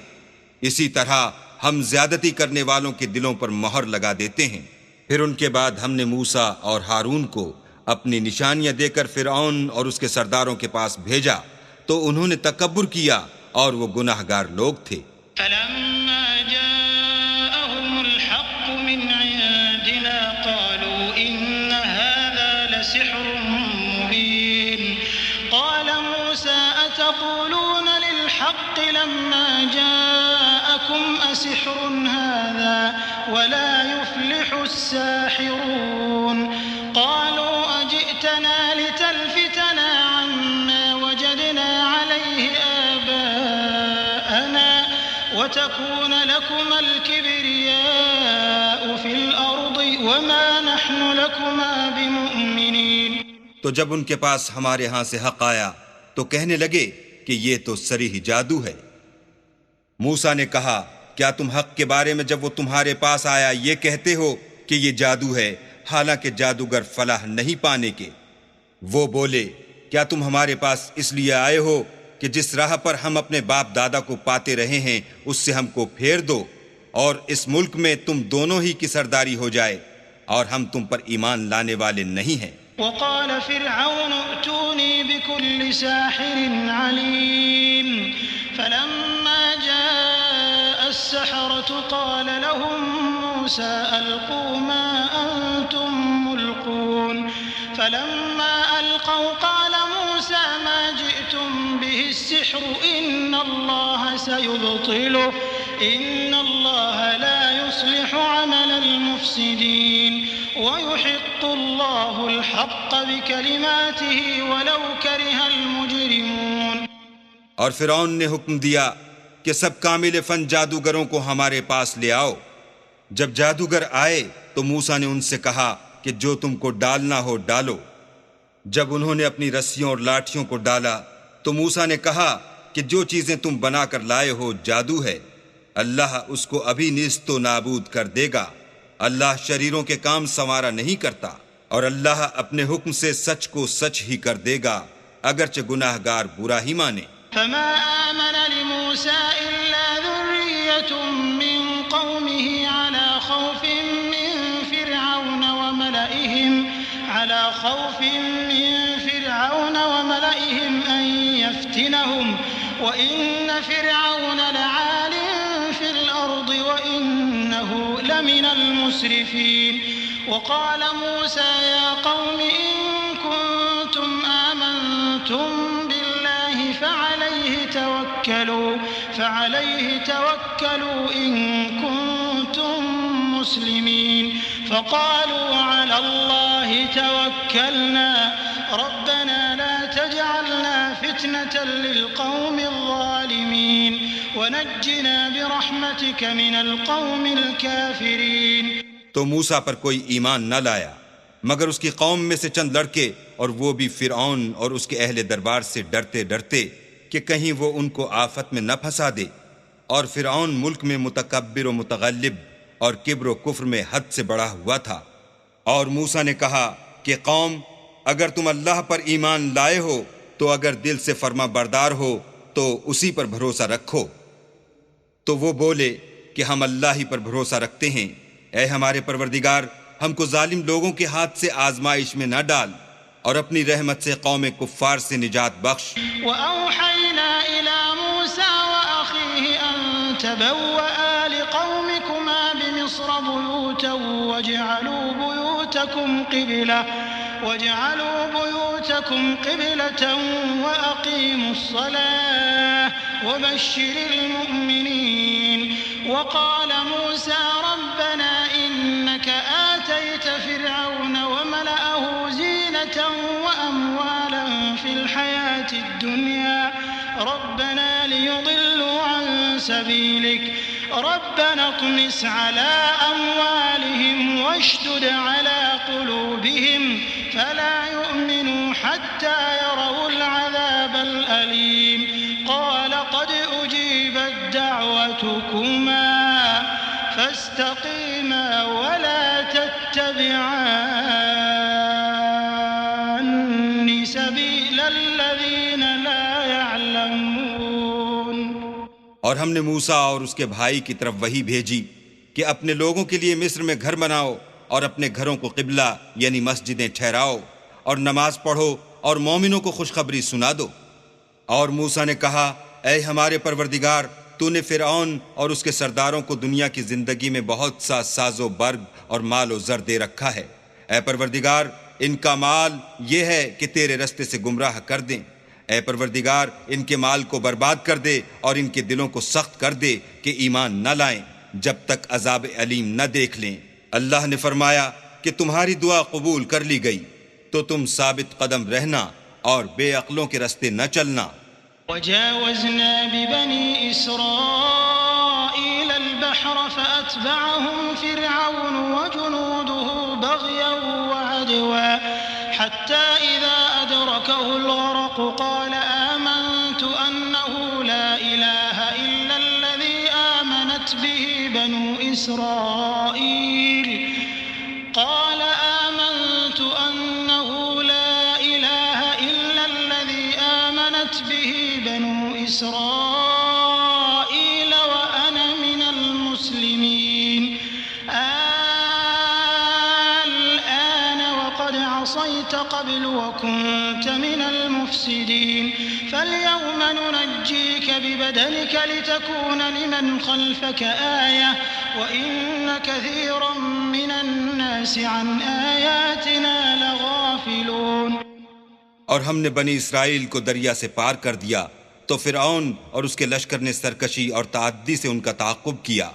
Speaker 2: اسی طرح ہم زیادتی کرنے والوں کے دلوں پر مہر لگا دیتے ہیں. پھر ان کے بعد ہم نے موسیٰ اور ہارون کو اپنی نشانیاں دے کر فرعون اور اس کے سرداروں کے پاس بھیجا تو انہوں نے تکبر کیا اور وہ گناہ گار لوگ تھے.
Speaker 3: فلما جاءهم الحق من عندنا قالوا إن هذا لسحر مبين. قال موسى أتقولون للحق لما جاءكم أسحر هذا ولا يفلح الساحرون. قالوا أجئتنا لتلفتنا عما وجدنا عليه آباءنا وتكون لكما الكبرياء في الأرض وما نحن لكما بمؤمنين.
Speaker 2: تو جب ان کے پاس ہمارے ہاں سے حق آیا تو کہنے لگے کہ یہ تو صریح جادو ہے. موسیٰ نے کہا کیا تم حق کے بارے میں جب وہ تمہارے پاس آیا یہ کہتے ہو کہ یہ جادو ہے، حالانکہ جادوگر فلاح نہیں پانے کے؟ وہ بولے کیا تم ہمارے پاس اس لیے آئے ہو کہ جس راہ پر ہم اپنے باپ دادا کو پاتے رہے ہیں اس سے ہم کو پھیر دو اور اس ملک میں تم دونوں ہی کی سرداری ہو جائے، اور ہم تم پر ایمان لانے والے نہیں ہیں.
Speaker 3: وقال فرعون ائتوني بكل ساحر عليم. فلما جاء السحرة قال لهم موسى ألقوا ما أنتم ملقون. فلما ألقوا قال موسى ما جئتم به السحر إن الله سيبطله إن الله لا يصلح عمل المفسدين ويحق الله الحق بكلماته ولو كره المجرمون.
Speaker 2: اور فرعون نے حکم دیا کہ سب کامل فن جادوگروں کو ہمارے پاس لے آؤ. جب جادوگر آئے تو موسیٰ نے ان سے کہا کہ جو تم کو ڈالنا ہو ڈالو. جب انہوں نے اپنی رسیوں اور لاٹھیوں کو ڈالا تو موسیٰ نے کہا کہ جو چیزیں تم بنا کر لائے ہو جادو ہے، اللہ اس کو ابھی نیست و نابود کر دے گا. اللہ شریروں کے کام سنوارا نہیں کرتا، اور اللہ اپنے حکم سے سچ کو سچ ہی کر دے گا اگرچہ گناہ گار برا ہی مانے.
Speaker 3: فما آمن لموسى إلا ذرية ذرية من قومه على خوف من فرعون وملئهم أن يفتنهم وإن فرعون لعال في الأرض وإنه لمن المسرفين وقال موسى يا قوم إن كنتم آمنتم بالله فعليه توكلوا إن كنتم مسلمين فقالوا على الله توكلنا ربنا لا تجعلنا فتنة للقوم الظالمين ونجنا برحمتك من القوم الكافرين.
Speaker 2: تو موسیٰ پر کوئی ایمان نہ لایا مگر اس کی قوم میں سے چند لڑکے، اور وہ بھی فرعون اور اس کے اہل دربار سے ڈرتے ڈرتے کہ کہیں وہ ان کو آفت میں نہ پھنسا دے. اور فرعون ملک میں متکبر و متغلب اور کبر و کفر میں حد سے بڑا ہوا تھا. اور موسیٰ نے کہا کہ قوم، اگر تم اللہ پر ایمان لائے ہو تو اگر دل سے فرما بردار ہو تو اسی پر بھروسہ رکھو. تو وہ بولے کہ ہم اللہ ہی پر بھروسہ رکھتے ہیں. اے ہمارے پروردگار، ہم کو ظالم لوگوں کے ہاتھ سے آزمائش میں نہ ڈال اور اپنی رحمت سے قوم کفار سے نجات بخش.
Speaker 3: وَأَوْحَيْنَا إِلَى مُوسَى وَأَخِيهِ أَن تَبَوَّآ لِقَوْمِكُمَا بِمِصْرَ بُيُوتًا وَاجْعَلُوا بُيُوتَكُمْ قِبْلَةً وَأَقِيمُوا الصَّلَاةَ وَبَشِّرِ الْمُؤْمِنِينَ. وقال موسى ربنا إنك آتيت فرعون وملأه زينة وأموالا في الحياة الدنيا ربنا ليضلوا عن سبيلك ربنا اطمس على أموالهم واشدد على قلوبهم فلا يؤمنوا حتى يروا العذاب الأليم. قال قد أجيبت دعوتكما فاستقيما ولا تتبعان سبيل الذين لا يعلمون.
Speaker 2: اور ہم نے موسیٰ اور اس کے بھائی کی طرف وحی بھیجی کہ اپنے لوگوں کے لیے مصر میں گھر بناؤ اور اپنے گھروں کو قبلہ یعنی مسجدیں ٹھہراؤ اور نماز پڑھو اور مومنوں کو خوشخبری سنا دو. اور موسیٰ نے کہا اے ہمارے پروردگار، تو نے فرعون اور اس کے سرداروں کو دنیا کی زندگی میں بہت سا ساز و برگ اور مال و زر دے رکھا ہے. اے پروردگار، ان کا مال یہ ہے کہ تیرے رستے سے گمراہ کر دیں. اے پروردگار، ان کے مال کو برباد کر دے اور ان کے دلوں کو سخت کر دے کہ ایمان نہ لائیں جب تک عذاب علیم نہ دیکھ لیں. اللہ نے فرمایا کہ تمہاری دعا قبول کر لی گئی، تو تم ثابت قدم رہنا اور بے عقلوں کے رستے نہ چلنا.
Speaker 3: وجاوزنا ببني إسرائيل البحر فأتبعهم فرعون وجنوده بغيا وعدوا حتى إذا أدركه الغرق قال آمنت أنه لا إله إلا الذي آمنت به بنو إسرائيل قال آمنت أنه لا إله إلا الذي آمنت به بنو إسرائيل وأنا من المسلمين. الآن وقد عصيت قبل وكنت من المفسدين فاليوم ننجيك ببدنك لتكون لمن خلفك آية وإن كثيرا من الناس عن آياتنا لغافلون.
Speaker 2: اور ہم نے بنی اسرائیل کو دریا سے پار کر دیا تو فرعون اور اس کے لشکر نے سرکشی اور تعدی سے ان کا تعاقب کیا،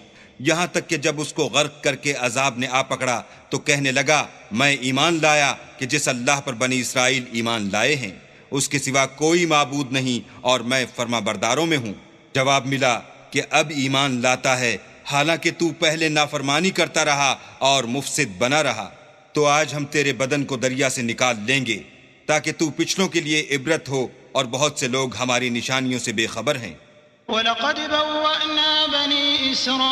Speaker 2: یہاں تک کہ جب اس کو غرق کر کے عذاب نے آ پکڑا تو کہنے لگا میں ایمان لایا کہ جس اللہ پر بنی اسرائیل ایمان لائے ہیں اس کے سوا کوئی معبود نہیں اور میں فرما برداروں میں ہوں. جواب ملا کہ اب ایمان لاتا ہے حالانکہ تو پہلے نافرمانی کرتا رہا اور مفسد بنا رہا. تو آج ہم تیرے بدن کو دریا سے نکال لیں گے تاکہ تو پچھلوں کے لیے عبرت ہو، اور بہت سے لوگ ہماری نشانیوں سے بے خبر ہیں.
Speaker 3: وَلَقَدْ بَوَّأْنَا بَنِي إِسْرَائِيلَ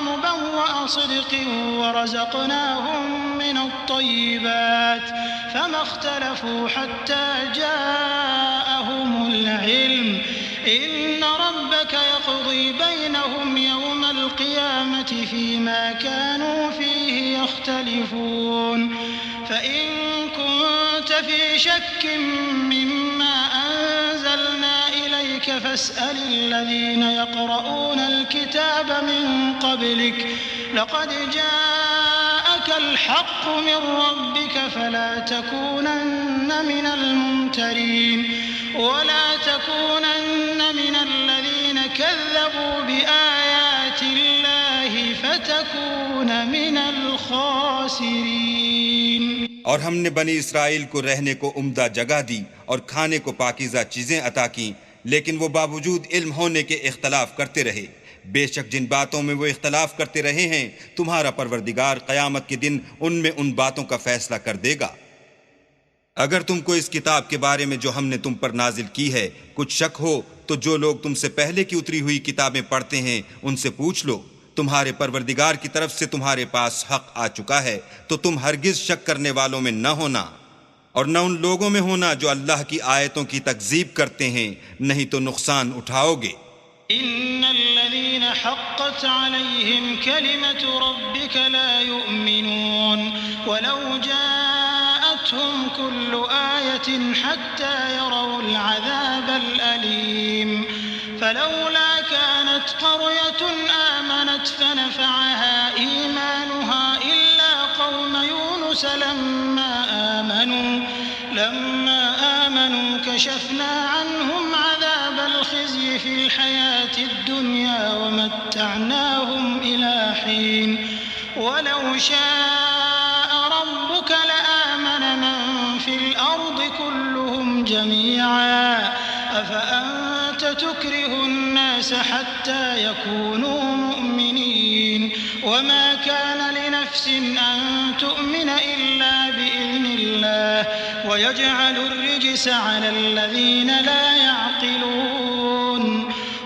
Speaker 3: مُبَوَّأَ صِدْقٍ وَرَزَقْنَاهُم مِّنَ الطَّيِّبَاتِ فَمَا اخْتَلَفُوا حَتَّى جَاءَهُمُ الْعِلْمُ إِنَّ رَبَّكَ يقضي بينهم يوم القيامة فيما كانوا فيه يختلفون فإن كنت في شك مما أنزلنا إليك فاسأل الذين يقرؤون الكتاب من قبلك لقد جاءك الحق من ربك فلا تكونن من الممترين ولا تكونن من الذين كذبوا بآيات الله فتكون من الخاسرين۔
Speaker 2: اور ہم نے بنی اسرائیل کو رہنے کو عمدہ جگہ دی اور کھانے کو پاکیزہ چیزیں عطا کیں، لیکن وہ باوجود علم ہونے کے اختلاف کرتے رہے۔ بے شک جن باتوں میں وہ اختلاف کرتے رہے ہیں تمہارا پروردگار قیامت کے دن ان میں ان باتوں کا فیصلہ کر دے گا۔ اگر تم کو اس کتاب کے بارے میں جو ہم نے تم پر نازل کی ہے کچھ شک ہو تو جو لوگ تم سے پہلے کی اتری ہوئی کتابیں پڑھتے ہیں ان سے پوچھ لو، تمہارے پروردگار کی طرف سے تمہارے پاس حق آ چکا ہے تو تم ہرگز شک کرنے والوں میں نہ ہونا اور نہ ان لوگوں میں ہونا جو اللہ کی آیتوں کی تکذیب کرتے ہیں، نہیں تو نقصان اٹھاؤ گے۔
Speaker 3: إن الذين حقت عليهم كلمة ربك لا يؤمنون ولو جاءتهم كل آية حتى يروا العذاب الأليم فلولا كانت قرية آمنت فنفعها إيمانها إلا قوم يونس لما آمنوا كشفنا عنهم عذاب الخزي في الحياة الدنيا ومتعناهم إلى حين ولو شاء ربك لآمن من في الأرض كلهم جميعا أفأنت تكره الناس حتى يكونوا مؤمنين وما كان لنفس أن تؤمن إلا بإذن الله ويجعل الرجس على الذين لا يعقلون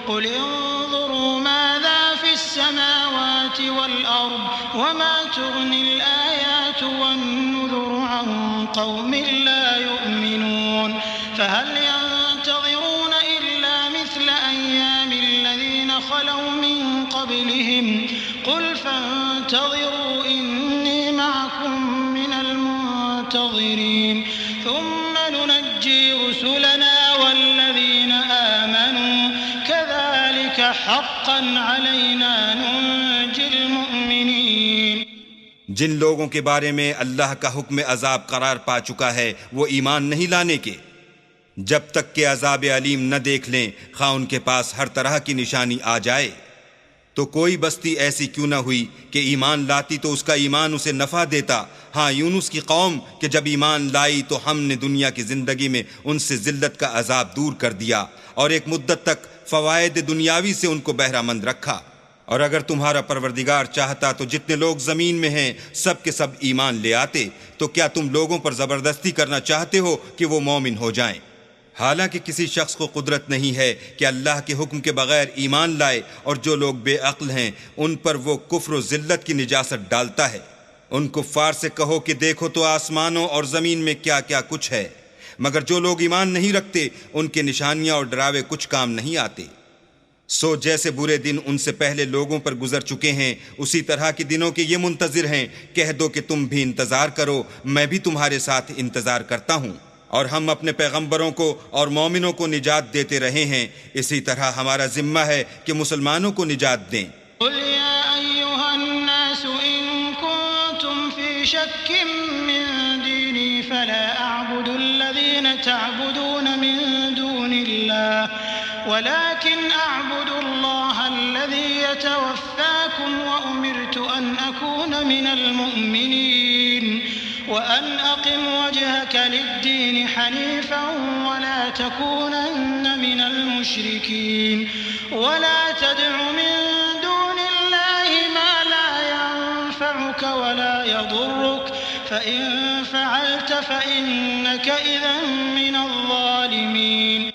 Speaker 3: قل انظروا ماذا في السماوات والأرض وما تغني الآيات والنذر عن قوم لا يؤمنون فهل ينتظرون إلا مثل أيام الذين خلوا من قبلهم قل فانتظروا إني معكم من المنتظرين ثم ننجي رسلنا والذين آمنوا كذلك حقا علينا ننجي المؤمنين۔
Speaker 2: جن لوگوں کے بارے میں اللہ کا حکم عذاب قرار پا چکا ہے وہ ایمان نہیں لانے کے جب تک کہ عذاب علیم نہ دیکھ لیں، خواہ ان کے پاس ہر طرح کی نشانی آ جائے۔ تو کوئی بستی ایسی کیوں نہ ہوئی کہ ایمان لاتی تو اس کا ایمان اسے نفع دیتا۔ ہاں یونس کی قوم کہ جب ایمان لائی تو ہم نے دنیا کی زندگی میں ان سے ذلت کا عذاب دور کر دیا اور ایک مدت تک فوائد دنیاوی سے ان کو بہرہ مند رکھا۔ اور اگر تمہارا پروردگار چاہتا تو جتنے لوگ زمین میں ہیں سب کے سب ایمان لے آتے، تو کیا تم لوگوں پر زبردستی کرنا چاہتے ہو کہ وہ مومن ہو جائیں؟ حالانکہ کسی شخص کو قدرت نہیں ہے کہ اللہ کے حکم کے بغیر ایمان لائے، اور جو لوگ بے عقل ہیں ان پر وہ کفر و ذلت کی نجاست ڈالتا ہے۔ ان کفار سے کہو کہ دیکھو تو آسمانوں اور زمین میں کیا کیا کچھ ہے، مگر جو لوگ ایمان نہیں رکھتے ان کے نشانیاں اور ڈراوے کچھ کام نہیں آتے۔ سو جیسے برے دن ان سے پہلے لوگوں پر گزر چکے ہیں اسی طرح کے دنوں کے یہ منتظر ہیں۔ کہہ دو کہ تم بھی انتظار کرو، میں بھی تمہارے ساتھ انتظار کرتا ہوں، اور ہم اپنے پیغمبروں کو اور مومنوں کو نجات دیتے رہے ہیں، اسی طرح ہمارا ذمہ ہے کہ مسلمانوں کو نجات دیں۔
Speaker 3: قل يا أيها الناس إن كنتم في شك من ديني فلا أعبد الذين تعبدون من دون الله ولكن أعبد الله الذي يتوفاكم وأمرت أن أكون من المؤمنين وأن أقم وجهك للدين حنيفا ولا تكونن من المشركين ولا تدع من دون الله ما لا ينفعك ولا يضرك فإن فعلت فإنك إذا من الظالمين۔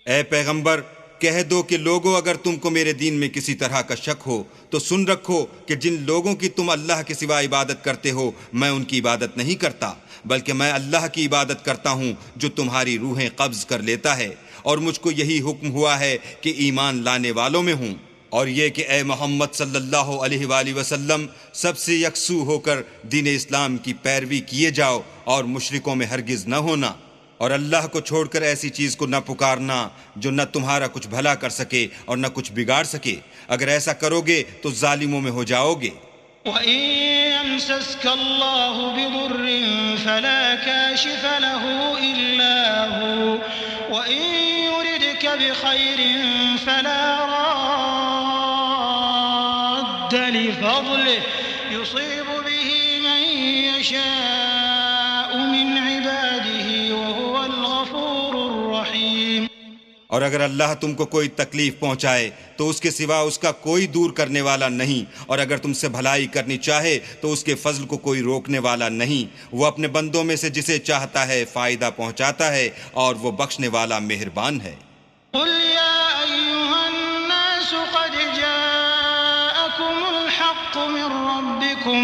Speaker 2: اے پیغمبر کہہ دو کہ لوگو اگر تم کو میرے دین میں کسی طرح کا شک ہو تو سن رکھو کہ جن لوگوں کی تم اللہ کے سوا عبادت کرتے ہو میں ان کی عبادت نہیں کرتا، بلکہ میں اللہ کی عبادت کرتا ہوں جو تمہاری روحیں قبض کر لیتا ہے، اور مجھ کو یہی حکم ہوا ہے کہ ایمان لانے والوں میں ہوں، اور یہ کہ اے محمد صلی اللہ علیہ وآلہ وسلم سب سے یکسو ہو کر دین اسلام کی پیروی کیے جاؤ اور مشرکوں میں ہرگز نہ ہونا، اور اللہ کو چھوڑ کر ایسی چیز کو نہ پکارنا جو نہ تمہارا کچھ بھلا کر سکے اور نہ کچھ بگاڑ سکے، اگر ایسا کرو گے تو ظالموں میں ہو جاؤ گے۔
Speaker 3: وَإِن يَمْسَسْكَ اللَّهُ بِضُرٍّ فَلَا كَاشِفَ لَهُ إِلَّا هُوَ وَإِن يُرِدْكَ بِخَيْرٍ فَلَا رَادَّ لِفَضْلِهِ يُصِيبُ بِهِ مَن يَشَاءُ مِنْ عِبَادِهِ وَهُوَ الْغَفُورُ الرَّحِيمُ۔
Speaker 2: اور اگر اللہ تم کو کوئی تکلیف پہنچائے تو اس کے سوا اس کا کوئی دور کرنے والا نہیں، اور اگر تم سے بھلائی کرنی چاہے تو اس کے فضل کو کوئی روکنے والا نہیں، وہ اپنے بندوں میں سے جسے چاہتا ہے فائدہ پہنچاتا ہے اور وہ بخشنے والا مہربان ہے۔
Speaker 3: قل يا أيها الناس قد جاءكم الحق من ربكم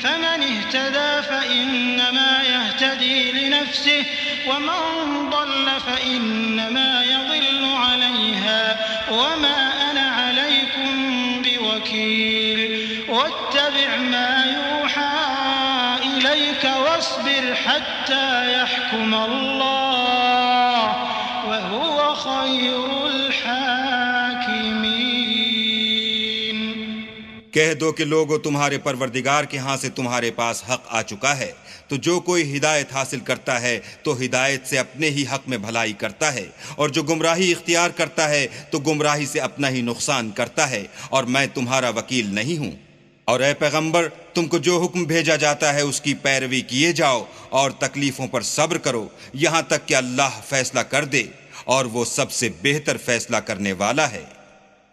Speaker 3: فمن اهتدى فإنما يهتدي لنفسه ومن ضل فإنما يضل عليها وما أنا عليكم بوكيل واتبع ما يوحى إليك واصبر حتى يحكم الله وهو خير الحاكمين۔
Speaker 2: کہہ دو کہ لوگو تمہارے پروردگار کے ہاں سے تمہارے پاس حق آ چکا ہے، تو جو کوئی ہدایت حاصل کرتا ہے تو ہدایت سے اپنے ہی حق میں بھلائی کرتا ہے، اور جو گمراہی اختیار کرتا ہے تو گمراہی سے اپنا ہی نقصان کرتا ہے، اور میں تمہارا وکیل نہیں ہوں۔ اور اے پیغمبر تم کو جو حکم بھیجا جاتا ہے اس کی پیروی کیے جاؤ اور تکلیفوں پر صبر کرو یہاں تک کہ اللہ فیصلہ کر دے، اور وہ سب سے بہتر فیصلہ کرنے والا ہے۔